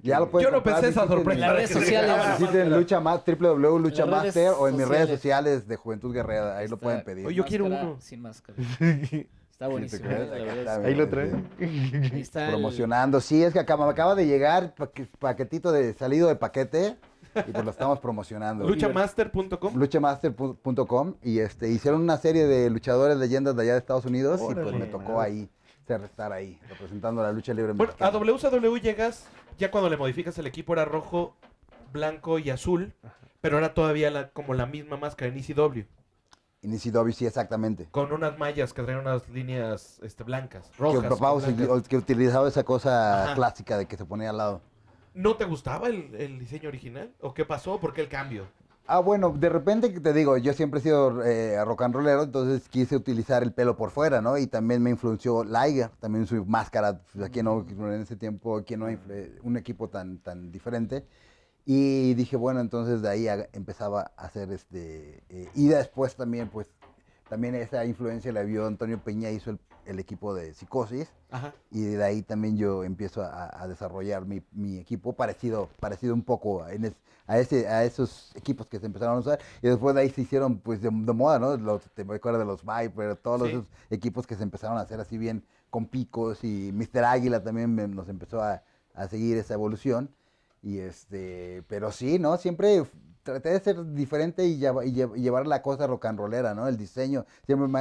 Speaker 3: Ya lo puedes
Speaker 2: Yo no
Speaker 3: comprar,
Speaker 2: pensé esa
Speaker 3: visiten
Speaker 2: sorpresa.
Speaker 1: En las redes
Speaker 2: que se le
Speaker 1: sociales.
Speaker 2: quitaba la
Speaker 3: Visiten
Speaker 2: máscara.
Speaker 3: Lucha Más, www.luchamaster o en mis redes
Speaker 1: sociales.
Speaker 3: sociales de Juventud Guerrera, ahí lo
Speaker 1: Está
Speaker 3: pueden pedir.
Speaker 2: Oye, yo quiero
Speaker 1: máscara
Speaker 2: uno.
Speaker 1: Sin máscara. Está buenísimo.
Speaker 3: ¿te crees?
Speaker 1: la verdad
Speaker 3: Está
Speaker 1: es-
Speaker 4: Ahí lo
Speaker 3: bien,
Speaker 4: traen.
Speaker 3: sí.
Speaker 1: Ahí está el-
Speaker 3: Promocionando. Sí, es que me acaba de llegar paquetito salido de paquete y pues lo estamos promocionando.
Speaker 2: Luchamaster.com.
Speaker 3: Luchamaster.com y hicieron una serie de luchadores leyendas de allá de Estados Unidos y pues
Speaker 2: Órale.
Speaker 3: me tocó ahí estar ahí representando la lucha libre
Speaker 2: Bueno, a
Speaker 3: mexicana.
Speaker 2: WCW llegas, ya cuando le modificas el equipo era rojo, blanco y azul, pero era todavía como la misma máscara en ECW.
Speaker 3: En ECW, sí, exactamente.
Speaker 2: Con unas mallas que traen unas líneas blancas,
Speaker 3: Que
Speaker 2: rojas.
Speaker 3: mi papá
Speaker 2: blancas.
Speaker 3: que utilizaba esa cosa
Speaker 2: Ajá.
Speaker 3: clásica de que se ponía al lado.
Speaker 2: ¿No te gustaba el diseño original? ¿O qué pasó? ¿Por qué el cambio?
Speaker 3: Ah, bueno, de repente que te digo, yo siempre he sido rock and rollero, entonces quise utilizar el pelo por fuera, ¿no? Y también me influenció Liger, también su máscara, pues, aquí no, en ese tiempo, aquí no hay un equipo tan diferente. Y dije, bueno, entonces de ahí empezaba a hacer y después también, pues, también esa influencia la vio Antonio Peña, hizo el equipo de Psicosis.
Speaker 2: Ajá.
Speaker 3: Y de ahí también yo empiezo a desarrollar mi equipo parecido un poco a esos equipos que se empezaron a usar. Y después de ahí se hicieron pues de moda, ¿no? Te acuerdas de los Viper, todos
Speaker 2: Sí.
Speaker 3: esos equipos que se empezaron a hacer así bien con picos. Y Mr. Águila también nos empezó a seguir esa evolución. Y pero sí, ¿no? Siempre traté de ser diferente y llevar la cosa rock and rollera, ¿no? El diseño. Siempre me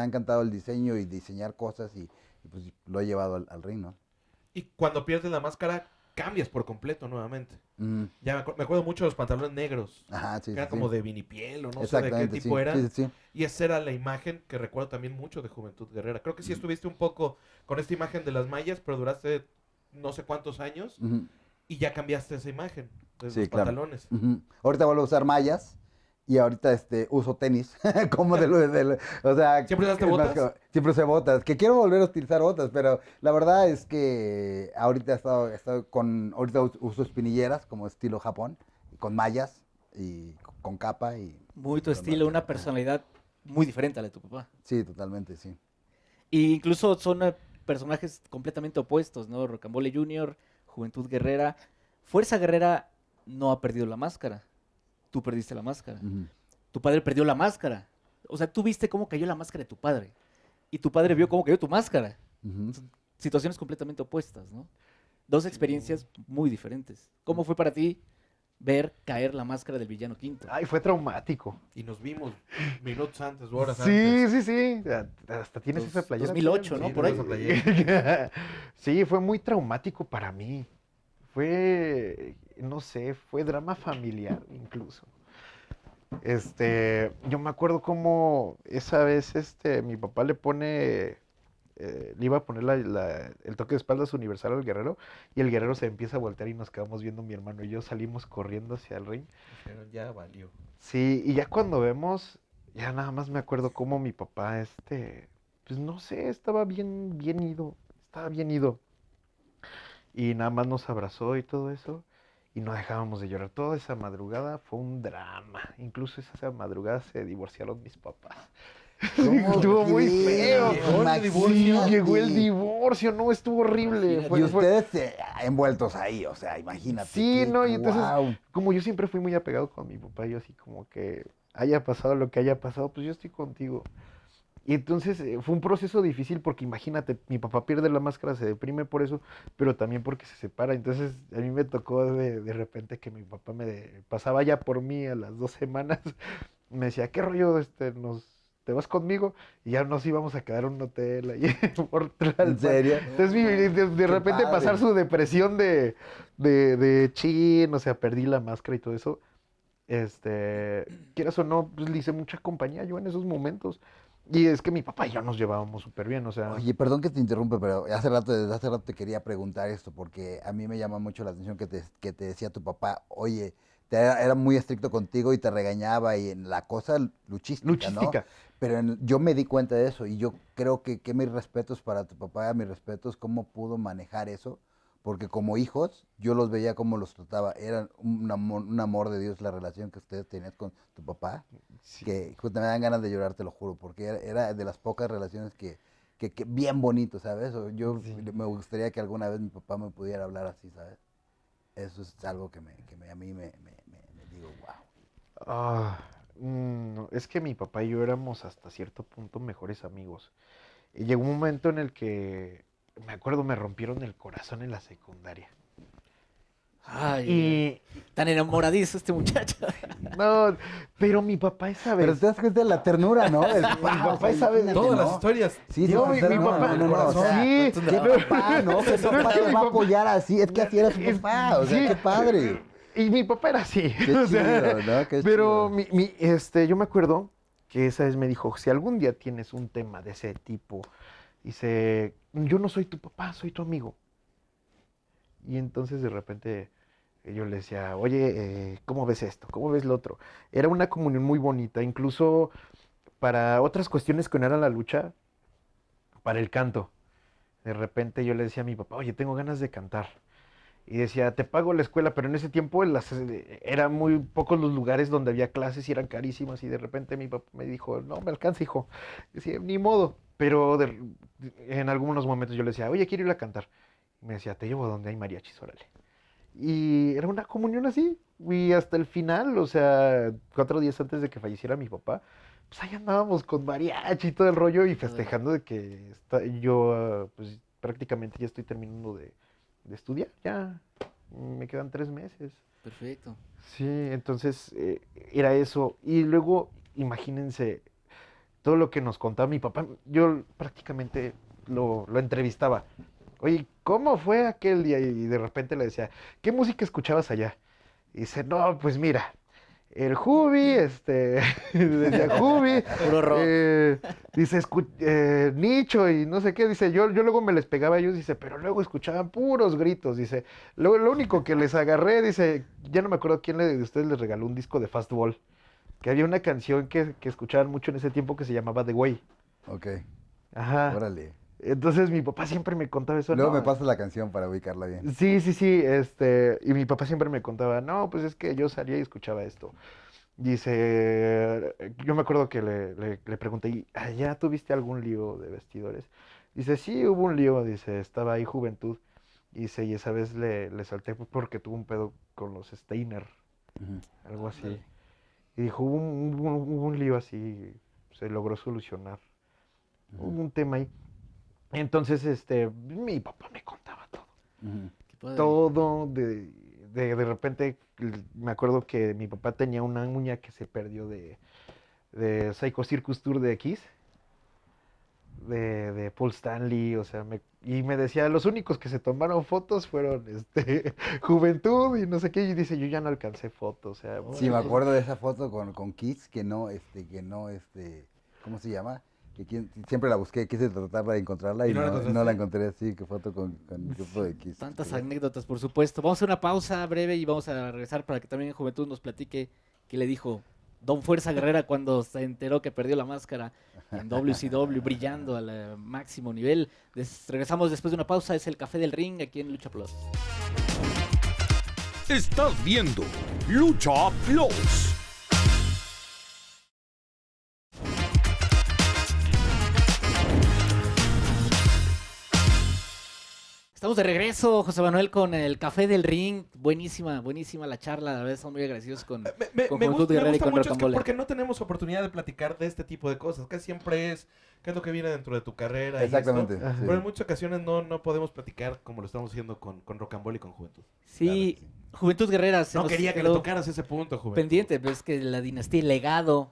Speaker 3: ha encantado el diseño y diseñar cosas y pues lo he llevado al ring, ¿no?
Speaker 2: Y cuando pierdes la máscara, cambias por completo nuevamente.
Speaker 3: Mm,
Speaker 2: Ya me acuerdo mucho de los pantalones negros.
Speaker 3: Ajá, sí,
Speaker 2: Que era
Speaker 3: sí,
Speaker 2: como
Speaker 3: sí.
Speaker 2: de vinipiel o no sé de qué
Speaker 3: Exactamente,
Speaker 2: tipo
Speaker 3: sí,
Speaker 2: era.
Speaker 3: sí, sí.
Speaker 2: Y esa era la imagen que recuerdo también mucho de Juventud Guerrera. Creo que sí estuviste un poco con esta imagen de las mallas, pero duraste no sé cuántos años
Speaker 3: Ujú,
Speaker 2: y ya cambiaste esa imagen de
Speaker 3: Sí,
Speaker 2: los
Speaker 3: claro.
Speaker 2: pantalones.
Speaker 3: ujú. Ahorita vuelvo a usar mallas y ahorita uso tenis, como o sea...
Speaker 2: ¿Siempre usaste
Speaker 3: es más
Speaker 2: botas?
Speaker 3: siempre usé botas, que quiero volver a utilizar botas, pero la verdad es que ahorita ahorita uso espinilleras como estilo Japón, con mallas y con capa y...
Speaker 1: Muy tu
Speaker 3: con
Speaker 1: estilo,
Speaker 3: marca.
Speaker 1: una personalidad muy diferente a la de tu papá.
Speaker 3: Sí, totalmente, sí.
Speaker 1: Y incluso son personajes completamente opuestos, ¿no? Rocambole Jr., Juventud Guerrera. Fuerza Guerrera no ha perdido la máscara. Tú perdiste la máscara.
Speaker 3: Ujú.
Speaker 1: Tu padre perdió la máscara. O sea, tú viste cómo cayó la máscara de tu padre. Y tu padre vio cómo cayó tu máscara.
Speaker 3: Ujú.
Speaker 1: Situaciones completamente opuestas, ¿no? Dos experiencias muy diferentes. ¿Cómo fue para ti ver caer la máscara del villano quinto?
Speaker 4: Ay, fue traumático.
Speaker 2: Y nos vimos minutos antes, o horas
Speaker 4: Sí,
Speaker 2: antes.
Speaker 4: sí, sí. Hasta tienes esa playera.
Speaker 1: 2008, ¿no?
Speaker 2: Sí,
Speaker 1: Por ahí.
Speaker 2: esa playera.
Speaker 4: Sí, fue muy traumático para mí. Fue, no sé, fue drama familiar incluso. Yo me acuerdo cómo esa vez mi papá le iba a poner el toque de espaldas universal al guerrero y el guerrero se empieza a voltear y nos quedamos viendo mi hermano y yo salimos corriendo hacia el ring.
Speaker 2: Dijeron, ya valió.
Speaker 4: Sí, y ya cuando vemos, ya nada más me acuerdo cómo mi papá, pues no sé, estaba bien ido, Y nada más nos abrazó y todo eso, y no dejábamos de llorar. Toda esa madrugada fue un drama. Incluso esa madrugada se divorciaron mis papás.
Speaker 3: ¿Cómo
Speaker 4: Estuvo muy
Speaker 3: crees?
Speaker 4: feo.
Speaker 2: Llegó el divorcio.
Speaker 4: Sí,
Speaker 3: Imagínate.
Speaker 4: llegó el divorcio, no, estuvo horrible.
Speaker 3: Y ustedes envueltos ahí, o sea, imagínate.
Speaker 4: Sí, no, y entonces,
Speaker 3: guau.
Speaker 4: como yo siempre fui muy apegado con mi papá, yo así como que haya pasado lo que haya pasado, pues yo estoy contigo. Y entonces fue un proceso difícil porque imagínate, mi papá pierde la máscara, se deprime por eso, pero también porque se separa. Entonces a mí me tocó de repente que mi papá pasaba ya por mí a las 2 semanas, me decía, ¿qué rollo te vas conmigo? Y ya nos íbamos a quedar en un hotel ahí por Tlalpan.
Speaker 3: ¿En serio?
Speaker 4: Entonces de repente
Speaker 3: padre.
Speaker 4: pasar su depresión de chin, o sea, perdí la máscara y todo eso. Quieras o no, pues le hice mucha compañía yo en esos momentos. Y es que mi papá y yo nos llevábamos súper bien, o sea.
Speaker 3: Oye, perdón que te interrumpe, pero desde hace rato te quería preguntar esto, porque a mí me llama mucho la atención que te decía tu papá, oye, era muy estricto contigo y te regañaba y en la cosa luchística, ¿no? Pero yo me di cuenta de eso y yo creo que mis respetos para tu papá, mis respetos, cómo pudo manejar eso, porque como hijos yo los veía cómo los trataba, era un amor de Dios la relación que ustedes tenían con tu papá,
Speaker 4: Sí.
Speaker 3: que me dan ganas de llorar, te lo juro, porque era de las pocas relaciones que bien bonito, ¿sabes? Yo
Speaker 4: Sí.
Speaker 3: me gustaría que alguna vez mi papá me pudiera hablar así, ¿sabes? Eso es algo que a mí me digo, wow.
Speaker 4: No, es que mi papá y yo éramos hasta cierto punto mejores amigos. Y llegó un momento en el que, me acuerdo, me rompieron el corazón en la secundaria.
Speaker 1: Ay,
Speaker 4: Y,
Speaker 1: tan enamoradizo este muchacho.
Speaker 4: no, pero mi papá esa
Speaker 3: Pero
Speaker 4: vez...
Speaker 3: te das cuenta de la ternura, ¿no? Mi
Speaker 4: papá sabe de
Speaker 2: Todas las historias.
Speaker 3: Sí,
Speaker 4: Yo,
Speaker 3: sí,
Speaker 4: mi papá-
Speaker 3: o sea,
Speaker 4: sí,
Speaker 3: que papá, ¿no? Que su papá
Speaker 4: que
Speaker 3: te
Speaker 4: mi
Speaker 3: va a
Speaker 4: papá-
Speaker 3: apoyar así, es que así era su
Speaker 4: Es-
Speaker 3: papá, o sea,
Speaker 4: sí.
Speaker 3: qué padre.
Speaker 4: Y mi papá era así.
Speaker 3: Qué
Speaker 4: o sea,
Speaker 3: chido, ¿no? Qué
Speaker 4: pero
Speaker 3: chido.
Speaker 4: yo me acuerdo que esa vez me dijo, si algún día tienes un tema de ese tipo, dice, yo no soy tu papá, soy tu amigo. Y entonces de repente yo le decía, oye, ¿cómo ves esto? ¿Cómo ves lo otro? Era una comunión muy bonita, incluso para otras cuestiones que no eran la lucha, para el canto. De repente yo le decía a mi papá, oye, tengo ganas de cantar. Y decía, te pago la escuela, pero en ese tiempo eran muy pocos los lugares donde había clases y eran carísimas. Y de repente mi papá me dijo, no, me alcanza, hijo. Decía, ni modo. Pero en algunos momentos yo le decía, oye, quiero ir a cantar. Y me decía, te llevo donde hay mariachis, órale. Y era una comunión así. Y hasta el final, o sea, 4 días antes de que falleciera mi papá, pues ahí andábamos con mariachi y todo el rollo y festejando de que yo, pues prácticamente ya estoy terminando de estudiar, ya me quedan 3 meses.
Speaker 1: Perfecto.
Speaker 4: Sí, entonces era eso. Y luego, imagínense, todo lo que nos contaba mi papá, yo prácticamente lo entrevistaba. Oye, ¿cómo fue aquel día? Y de repente le decía, ¿qué música escuchabas allá? Y dice, no, pues mira, el Jubi, decía Jubi,
Speaker 1: Puro rock.
Speaker 4: dice, Nicho y no sé qué, dice, yo luego me les pegaba a ellos, dice, pero luego escuchaban puros gritos, dice, lo único que les agarré, dice, ya no me acuerdo quién de ustedes les regaló un disco de Fastball, que había una canción que escuchaban mucho en ese tiempo que se llamaba The Way.
Speaker 3: Ok,
Speaker 4: Ajá.
Speaker 3: órale.
Speaker 4: Entonces mi papá siempre me contaba eso.
Speaker 3: Luego
Speaker 4: No,
Speaker 3: me pasas la canción para ubicarla bien.
Speaker 4: sí, y mi papá siempre me contaba, no, pues es que yo salía y escuchaba esto. Dice, yo me acuerdo que le pregunté, ¿y allá tuviste algún lío de vestidores? Dice, sí, hubo un lío, dice, estaba ahí Juventud. Dice, y esa vez le salté porque tuvo un pedo con los Steiner,
Speaker 3: Ujú.
Speaker 4: algo así.
Speaker 1: Ándale.
Speaker 4: Y dijo, hubo un lío así, se logró solucionar.
Speaker 3: Ujú.
Speaker 4: Hubo un tema ahí. Entonces, mi papá me contaba todo.
Speaker 3: Ujú.
Speaker 1: Qué padre.
Speaker 4: Todo, de repente, me acuerdo que mi papá tenía una uña que se perdió de Psycho Circus Tour de X, de Paul Stanley, o sea, y me decía, los únicos que se tomaron fotos fueron, Juventud y no sé qué, y dice, yo ya no alcancé fotos, o sea,
Speaker 3: Sí, me
Speaker 4: muchas
Speaker 3: acuerdo de esa foto con Kids, ¿cómo se llama? Siempre la busqué, quise tratarla de encontrarla
Speaker 2: ¿Y
Speaker 3: y
Speaker 2: no la
Speaker 3: no
Speaker 2: encontraste?
Speaker 3: la encontré, sí, qué foto con el grupo de Kids.
Speaker 1: Tantas anécdotas, por supuesto. Vamos a hacer una pausa breve y vamos a regresar para que también Juventud nos platique qué le dijo Don Fuerza Guerrera cuando se enteró que perdió la máscara en WCW, brillando al máximo nivel. Regresamos después de una pausa. Es el Café del Ring aquí en Lucha Plus.
Speaker 5: Estás viendo Lucha Plus.
Speaker 1: Estamos de regreso, José Manuel, con el Café del Ring. Buenísima, buenísima la charla. La verdad, estamos muy agradecidos con
Speaker 2: Me
Speaker 1: Juventud
Speaker 2: gusta,
Speaker 1: Guerrera y con
Speaker 2: mucho es que
Speaker 1: Rocambole.
Speaker 2: porque no tenemos oportunidad de platicar de este tipo de cosas, que siempre es qué es lo que viene dentro de tu carrera.
Speaker 3: Exactamente.
Speaker 2: Y esto.
Speaker 4: Ajá.
Speaker 3: Sí.
Speaker 2: Pero en muchas ocasiones no podemos platicar como lo estamos haciendo con Rocambole y con Juventud.
Speaker 1: Sí, Juventud Guerrera se
Speaker 2: No
Speaker 1: nos
Speaker 2: quería que le
Speaker 1: quedó
Speaker 2: tocaras ese punto, Juventud.
Speaker 1: pendiente, pero es que la dinastía, el legado,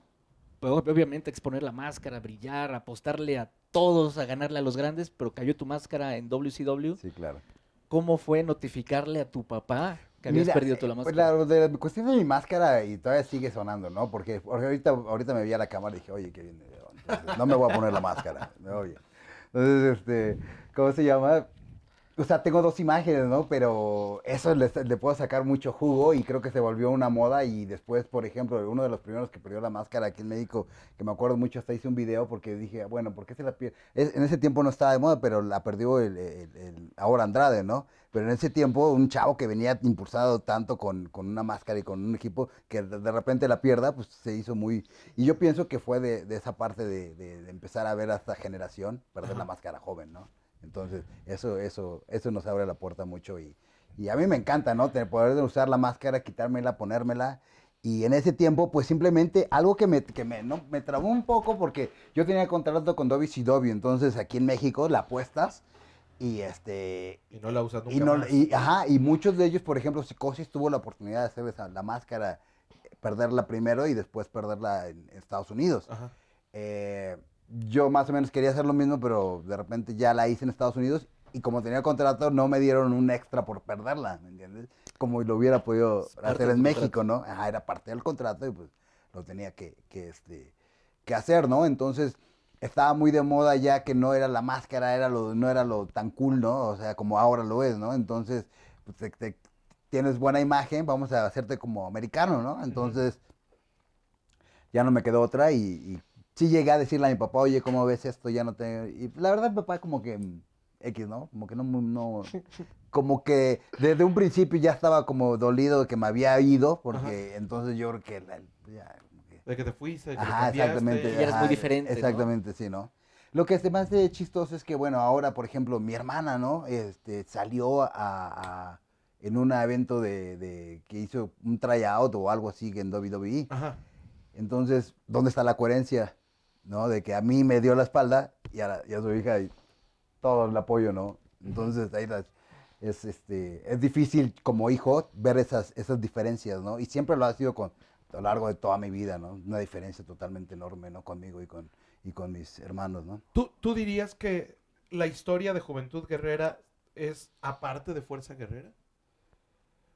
Speaker 1: pues, obviamente exponer la máscara, brillar, apostarle a todos, a ganarle a los grandes, pero cayó tu máscara en WCW.
Speaker 3: Sí, claro.
Speaker 1: ¿Cómo fue notificarle a tu papá que habías
Speaker 3: Mira,
Speaker 1: perdido tú la
Speaker 3: pues
Speaker 1: máscara?
Speaker 3: de la cuestión de mi máscara y todavía sigue sonando, ¿no? Porque ahorita me vi a la cámara y dije, oye, qué bien me veo. Entonces, no me voy a poner la máscara, me veo bien. Entonces, ¿cómo se llama? O sea, tengo dos imágenes, ¿no? Pero eso le puedo sacar mucho jugo y creo que se volvió una moda y después, por ejemplo, uno de los primeros que perdió la máscara aquí en México, que me acuerdo mucho, hasta hice un video porque dije, bueno, ¿por qué se la pierde? En ese tiempo no estaba de moda, pero la perdió ahora Andrade, ¿no? Pero en ese tiempo un chavo que venía impulsado tanto con una máscara y con un equipo que de repente la pierda, pues se hizo muy... Y yo pienso que fue de esa parte de empezar a ver a esta generación perder la máscara joven, ¿no? Entonces, eso nos abre la puerta mucho y a mí me encanta, ¿no? Poder usar la máscara, quitármela, ponérmela. Y en ese tiempo, pues simplemente algo que me trabó un poco porque yo tenía contrato con WCW, entonces aquí en México la apuestas y
Speaker 2: Y no la usas nunca
Speaker 3: y no,
Speaker 2: más.
Speaker 3: y muchos de ellos, por ejemplo, Psicosis tuvo la oportunidad de hacer la máscara, perderla primero y después perderla en Estados Unidos.
Speaker 2: Ajá.
Speaker 3: Yo más o menos quería hacer lo mismo, pero de repente ya la hice en Estados Unidos y como tenía contrato no me dieron un extra por perderla, ¿me entiendes? Como lo hubiera podido
Speaker 1: Es parte
Speaker 3: hacer
Speaker 1: de
Speaker 3: en
Speaker 1: tu
Speaker 3: México, ¿no? Ajá, era parte del contrato y pues lo tenía que qué hacer, ¿no? Entonces estaba muy de moda ya que no era la máscara, no era lo tan cool, ¿no? O sea, como ahora lo es, ¿no? Entonces, pues, tienes buena imagen, vamos a hacerte como americano, ¿no? Entonces, ya no me quedó otra y sí llegué a decirle a mi papá, oye, ¿cómo ves esto? Ya no te... Y la verdad, mi papá como que X, ¿no? Como que no, como que desde un principio ya estaba como dolido de que me había ido, porque entonces yo creo que ya, como que...
Speaker 2: De que te fuiste, de que le
Speaker 3: Ajá,
Speaker 2: cambiaste.
Speaker 3: exactamente.
Speaker 1: Ya eres muy diferente, ¿no?
Speaker 3: Exactamente, sí, ¿no? Lo que se me hace chistoso es que, bueno, ahora, por ejemplo, mi hermana, ¿no? Salió en un evento que hizo un tryout o algo así en WWE.
Speaker 2: Ajá.
Speaker 3: Entonces, ¿dónde está la coherencia? ¿No? De que a mí me dio la espalda y a su hija y todo el apoyo, ¿no? Entonces, es difícil como hijo ver esas diferencias, ¿no? Y siempre lo ha sido a lo largo de toda mi vida, ¿no? Una diferencia totalmente enorme, ¿no? Conmigo y con mis hermanos, ¿no?
Speaker 2: ¿Tú dirías que la historia de Juventud Guerrera es aparte de Fuerza Guerrera?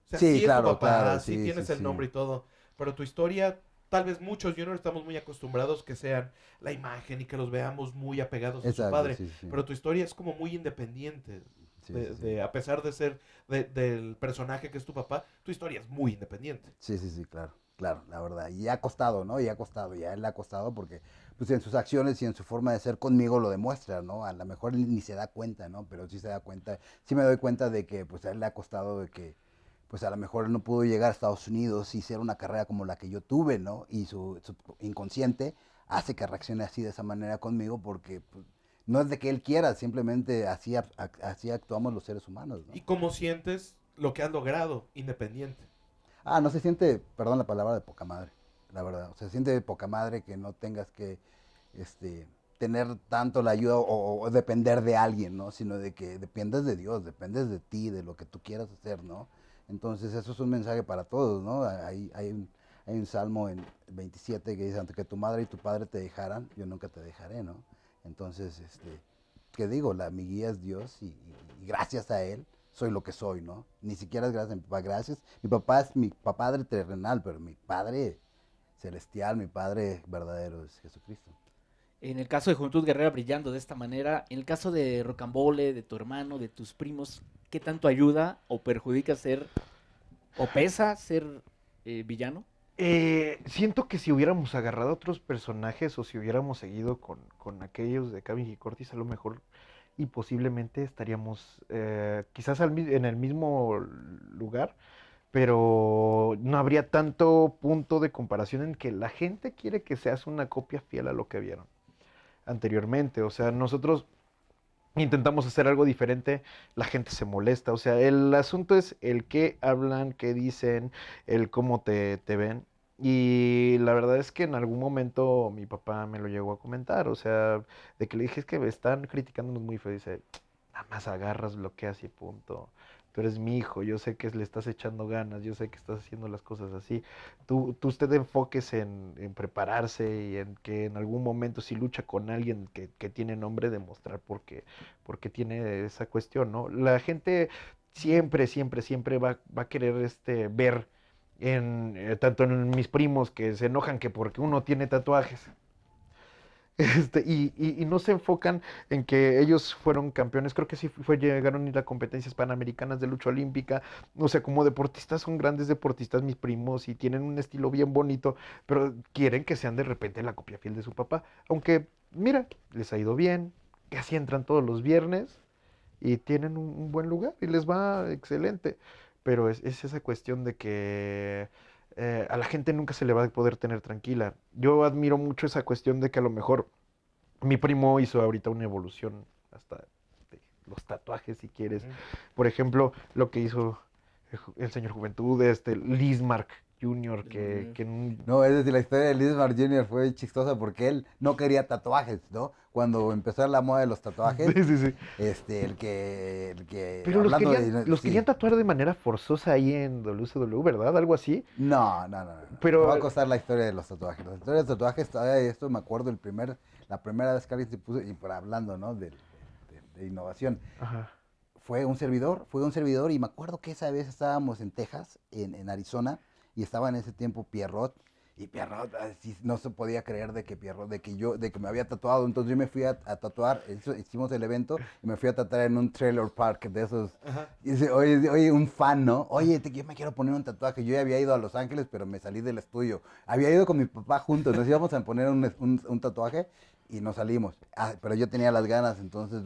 Speaker 2: O sea,
Speaker 3: Sí,
Speaker 2: sí
Speaker 3: claro,
Speaker 2: es tu papá,
Speaker 3: claro,
Speaker 2: sí
Speaker 3: sí,
Speaker 2: tienes
Speaker 3: sí,
Speaker 2: el nombre y todo, pero tu historia, tal vez muchos juniors estamos muy acostumbrados que sean la imagen y que los veamos muy apegados a su
Speaker 3: Exacto,
Speaker 2: padre,
Speaker 3: sí, sí.
Speaker 2: pero tu historia es como muy independiente.
Speaker 3: Sí, sí, sí.
Speaker 2: A pesar de ser del personaje que es tu papá, tu historia es muy independiente.
Speaker 3: Sí, claro, claro, la verdad. Y ha costado, ¿no? Y ha costado, ya él le ha costado porque pues en sus acciones y en su forma de ser conmigo lo demuestra, ¿no? A lo mejor él ni se da cuenta, ¿no? Pero sí se da cuenta, sí me doy cuenta de que pues a él le ha costado de que pues a lo mejor él no pudo llegar a Estados Unidos y hacer una carrera como la que yo tuve, ¿no? Y su inconsciente hace que reaccione así de esa manera conmigo porque pues, no es de que él quiera, simplemente así actuamos los seres humanos, ¿no?
Speaker 2: ¿Y cómo sientes lo que has logrado independiente?
Speaker 3: Ah, no se siente, perdón la palabra, de poca madre, la verdad. O sea, se siente de poca madre que no tengas que tener tanto la ayuda o depender de alguien, ¿no? Sino de que dependes de Dios, dependes de ti, de lo que tú quieras hacer, ¿no? Entonces, eso es un mensaje para todos, ¿no? Hay un salmo en 27 que dice, ante que tu madre y tu padre te dejaran, yo nunca te dejaré, ¿no? Entonces, ¿qué digo? Mi guía es Dios y gracias a Él soy lo que soy, ¿no? Ni siquiera es gracias a mi papá, gracias. Mi papá es mi padre terrenal, pero mi padre celestial, mi padre verdadero es Jesucristo.
Speaker 1: En el caso de Juventud Guerrera brillando de esta manera, en el caso de Rocambole, de tu hermano, de tus primos, ¿qué tanto ayuda o perjudica ser, o pesa ser villano?
Speaker 4: Siento que si hubiéramos agarrado otros personajes o si hubiéramos seguido con aquellos de Kevin y Cortis, a lo mejor y posiblemente estaríamos quizás en el mismo lugar, pero no habría tanto punto de comparación en que la gente quiere que seas una copia fiel a lo que vieron anteriormente. O sea, nosotros intentamos hacer algo diferente, la gente se molesta. O sea, el asunto es el qué hablan, qué dicen, el cómo te ven. Y la verdad es que en algún momento mi papá me lo llegó a comentar, o sea, de que le dije, es que me están criticándonos muy feo. Dice, nada más agarras, bloqueas y punto. Tú eres mi hijo, yo sé que le estás echando ganas, yo sé que estás haciendo las cosas así. Usted enfoques en prepararse y en que en algún momento si lucha con alguien que tiene nombre, demostrar por qué tiene esa cuestión, ¿no? La gente siempre va a querer ver tanto en mis primos que se enojan que porque uno tiene tatuajes. Y no se enfocan en que ellos fueron campeones, creo que sí llegaron a ir a competencias panamericanas de lucha olímpica, o sea, como deportistas son grandes deportistas mis primos y tienen un estilo bien bonito, pero quieren que sean de repente la copia fiel de su papá, aunque mira, les ha ido bien, casi entran todos los viernes y tienen un buen lugar y les va excelente, pero es esa cuestión de que a la gente nunca se le va a poder tener tranquila. Yo admiro mucho esa cuestión de que a lo mejor mi primo hizo ahorita una evolución hasta de los tatuajes, si quieres. Por ejemplo, lo que hizo el señor Juventud, Lismark Jr.,
Speaker 3: No, es decir, la historia de Lismar Jr. fue chistosa porque él no quería tatuajes, ¿no? Cuando empezó la moda de los tatuajes,
Speaker 4: sí.
Speaker 3: el que
Speaker 4: Pero
Speaker 3: hablando
Speaker 4: los
Speaker 3: sí.
Speaker 4: querían tatuar de manera forzosa ahí en WCW, ¿verdad? Algo así.
Speaker 3: No.
Speaker 4: Pero
Speaker 3: Te va a costar la historia de los tatuajes. La historia de los tatuajes, todavía esto me acuerdo la primera vez que alguien se puso, y por hablando, ¿no? De innovación.
Speaker 4: ajá.
Speaker 3: Fue un servidor, y me acuerdo que esa vez estábamos en Texas, en Arizona, y estaba en ese tiempo Pierrot, Y Pierrot así no se podía creer de que de que me había tatuado. Entonces yo me fui a tatuar, hicimos el evento y me fui a tatuar en un trailer park de esos. Y dice, oye, un fan, ¿no? Oye, yo me quiero poner un tatuaje. Yo ya había ido a Los Ángeles, pero me salí del estudio. Había ido con mi papá juntos, nos íbamos a poner un tatuaje y nos salimos. Pero yo tenía las ganas, entonces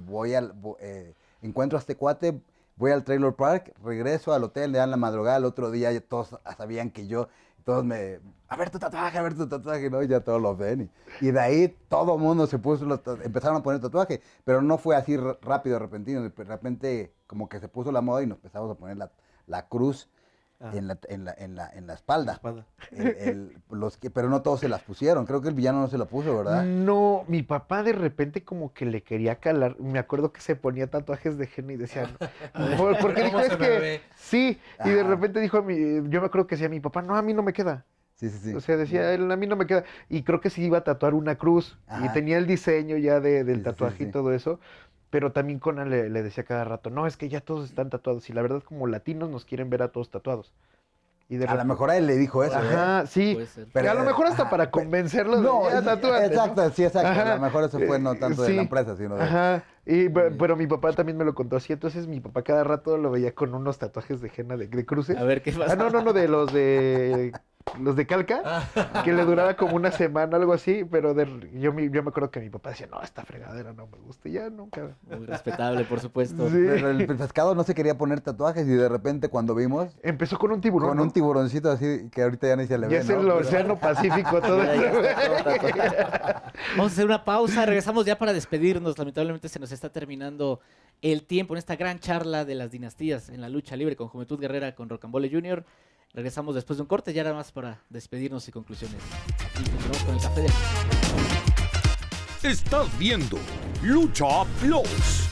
Speaker 3: encuentro a este cuate, voy al trailer park, regreso al hotel, le dan la madrugada, el otro día ya todos sabían que todos a ver tu tatuaje, ¿no? Y ya todos lo ven. Y de ahí todo el mundo empezaron a poner tatuaje, pero no fue así rápido, repentino. De repente como que se puso la moda y nos empezamos a poner la cruz en la espalda. Pero no todos se las pusieron. Creo que el villano no se la puso, ¿verdad?
Speaker 4: No, mi papá de repente como que le quería calar. Me acuerdo que se ponía tatuajes de henna y decía, porque dijo, es que sí. Y de repente dijo yo me acuerdo que decía mi papá, no, a mí no me queda.
Speaker 3: Sí.
Speaker 4: O sea, decía él, a mí no me queda. Y creo que sí iba a tatuar una cruz.
Speaker 3: Ajá.
Speaker 4: Y tenía el diseño ya del tatuaje
Speaker 3: sí.
Speaker 4: y todo eso. Pero también Conan le decía cada rato, no, es que ya todos están tatuados. Y la verdad, como latinos nos quieren ver a todos tatuados. Y
Speaker 3: A lo mejor a él le dijo eso,
Speaker 4: Ajá, sí.
Speaker 1: Puede ser.
Speaker 4: Pero a lo mejor hasta para convencerlos
Speaker 3: No,
Speaker 4: de ya tatúate,
Speaker 3: exacto,
Speaker 4: ¿no?
Speaker 3: sí, exacto.
Speaker 4: Ajá.
Speaker 3: A lo mejor eso fue no tanto de
Speaker 4: Sí.
Speaker 3: la empresa, sino de...
Speaker 4: Ajá. Pero mi papá también me lo contó así. Entonces mi papá cada rato lo veía con unos tatuajes de henna de cruces.
Speaker 1: A ver, ¿qué pasa?
Speaker 4: No, de los de calca, que le duraba como una semana, algo así, pero yo me acuerdo que mi papá decía, no, esta fregadera no me gusta, y ya nunca.
Speaker 1: Muy respetable, por supuesto.
Speaker 4: Sí.
Speaker 3: Pero el pescado no se quería poner tatuajes y de repente cuando vimos,
Speaker 4: Empezó con un tiburón,
Speaker 3: con
Speaker 4: ¿no?
Speaker 3: un tiburoncito así que ahorita ya ni se le
Speaker 4: Ya
Speaker 3: ve,
Speaker 4: es el
Speaker 3: ¿no?
Speaker 4: Océano Pacífico, todo
Speaker 1: Ya,
Speaker 4: eso.
Speaker 1: ya está todo tatuado. Vamos a hacer una pausa, regresamos ya para despedirnos. Lamentablemente se nos está terminando el tiempo en esta gran charla de las dinastías en la lucha libre con Juventud Guerrera, con Rocambole Jr. Regresamos después de un corte, ya nada más para despedirnos y conclusiones. Aquí continuamos con el café de...
Speaker 5: Estás viendo Lucha Plus.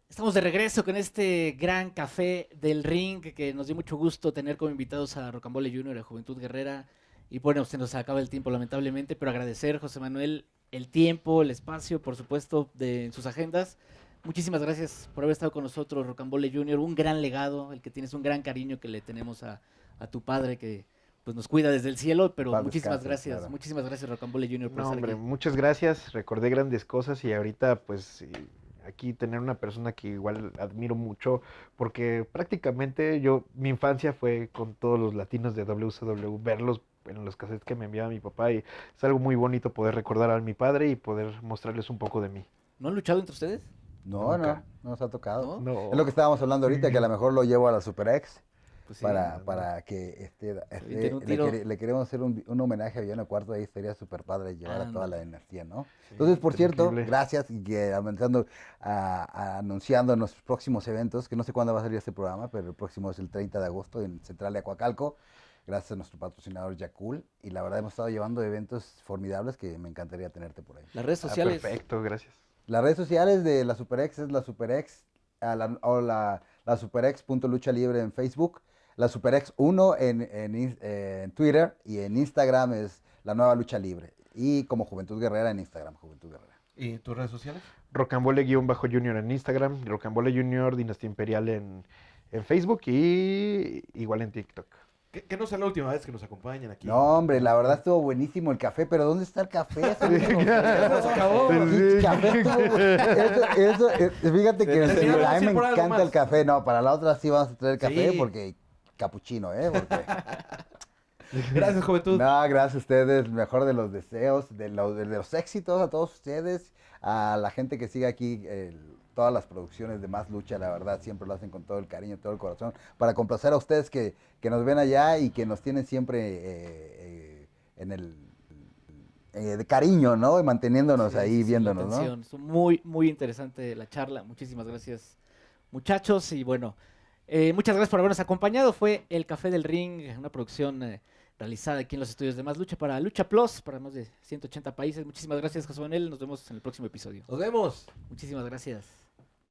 Speaker 1: Estamos de regreso con este gran café del ring que nos dio mucho gusto tener como invitados a Rocambole Jr., a Juventud Guerrera. Y bueno, se nos acaba el tiempo lamentablemente, pero agradecer, José Manuel, el tiempo, el espacio, por supuesto, en sus agendas. Muchísimas gracias por haber estado con nosotros, Rocambole Jr., un gran legado, el que tienes un gran cariño que le tenemos a tu padre que pues nos cuida desde el cielo, pero
Speaker 3: Paz
Speaker 1: muchísimas
Speaker 3: descanse,
Speaker 1: gracias,
Speaker 3: claro.
Speaker 1: muchísimas gracias Rocambole Jr. por
Speaker 4: No,
Speaker 1: estar
Speaker 4: hombre,
Speaker 1: aquí.
Speaker 4: muchas gracias. Recordé grandes cosas y ahorita, pues, aquí tener una persona que igual admiro mucho, porque prácticamente mi infancia fue con todos los latinos de WCW, verlos en los cassettes que me enviaba mi papá, y es algo muy bonito poder recordar a mi padre y poder mostrarles un poco de mí.
Speaker 1: ¿No han luchado entre ustedes?
Speaker 3: No,
Speaker 4: Nunca.
Speaker 3: no nos ha tocado.
Speaker 1: ¿No?
Speaker 4: No.
Speaker 3: Es lo que estábamos hablando ahorita, que a lo mejor lo llevo a la Super X
Speaker 1: Pues sí,
Speaker 3: para que
Speaker 1: avienten un tiro.
Speaker 3: le queremos hacer un homenaje a Villano Cuarto, ahí estaría súper padre llevar a toda la
Speaker 1: Ándale.
Speaker 3: dinastía, ¿no? Entonces, por cierto,
Speaker 4: increíble.
Speaker 3: gracias y que anunciando nuestros próximos eventos, que no sé cuándo va a salir este programa, pero el próximo es el 30 de agosto en Central de Acuacalco, gracias a nuestro patrocinador Yakul, y la verdad hemos estado llevando eventos formidables que me encantaría tenerte por ahí.
Speaker 1: Las redes sociales.
Speaker 4: Perfecto, gracias.
Speaker 3: Las redes sociales de la SuperX es la SuperX la SuperX.lucha libre en Facebook, la SuperX 1 en Twitter, y en Instagram es la nueva lucha libre. Y como Juventud Guerrera en Instagram, Juventud Guerrera.
Speaker 2: ¿Y tus redes sociales?
Speaker 4: Rocambole-Junior en Instagram, Rocambole Junior Dinastía Imperial en Facebook y igual en TikTok.
Speaker 2: Que no sea la última vez que nos acompañen aquí.
Speaker 3: No, hombre, la verdad estuvo buenísimo el café, pero ¿dónde está el café?
Speaker 2: Ya se acabó.
Speaker 3: El café estuvo- fíjate que
Speaker 2: Terminamos
Speaker 3: a mí me
Speaker 2: por algo
Speaker 3: encanta
Speaker 2: más.
Speaker 3: el café. No, para la otra sí vamos a traer café
Speaker 2: Sí.
Speaker 3: porque capuchino, ¿eh? Porque...
Speaker 2: Gracias, Juventud.
Speaker 3: No, gracias a ustedes, mejor de los deseos, de los éxitos a todos ustedes, a la gente que sigue aquí, todas las producciones de Más Lucha, la verdad, siempre lo hacen con todo el cariño, todo el corazón, para complacer a ustedes que nos ven allá y que nos tienen siempre en el de cariño, ¿no? Y manteniéndonos
Speaker 1: Sí,
Speaker 3: ahí,
Speaker 1: sí,
Speaker 3: viéndonos,
Speaker 1: la
Speaker 3: ¿no?
Speaker 1: atención. Estuvo muy, muy interesante la charla. Muchísimas gracias, muchachos. Y bueno, muchas gracias por habernos acompañado. Fue El Café del Ring, una producción realizada aquí en los estudios de Más Lucha para Lucha Plus, para más de 180 países. Muchísimas gracias, José Manuel. Nos vemos en el próximo episodio.
Speaker 2: Nos vemos.
Speaker 1: Muchísimas gracias.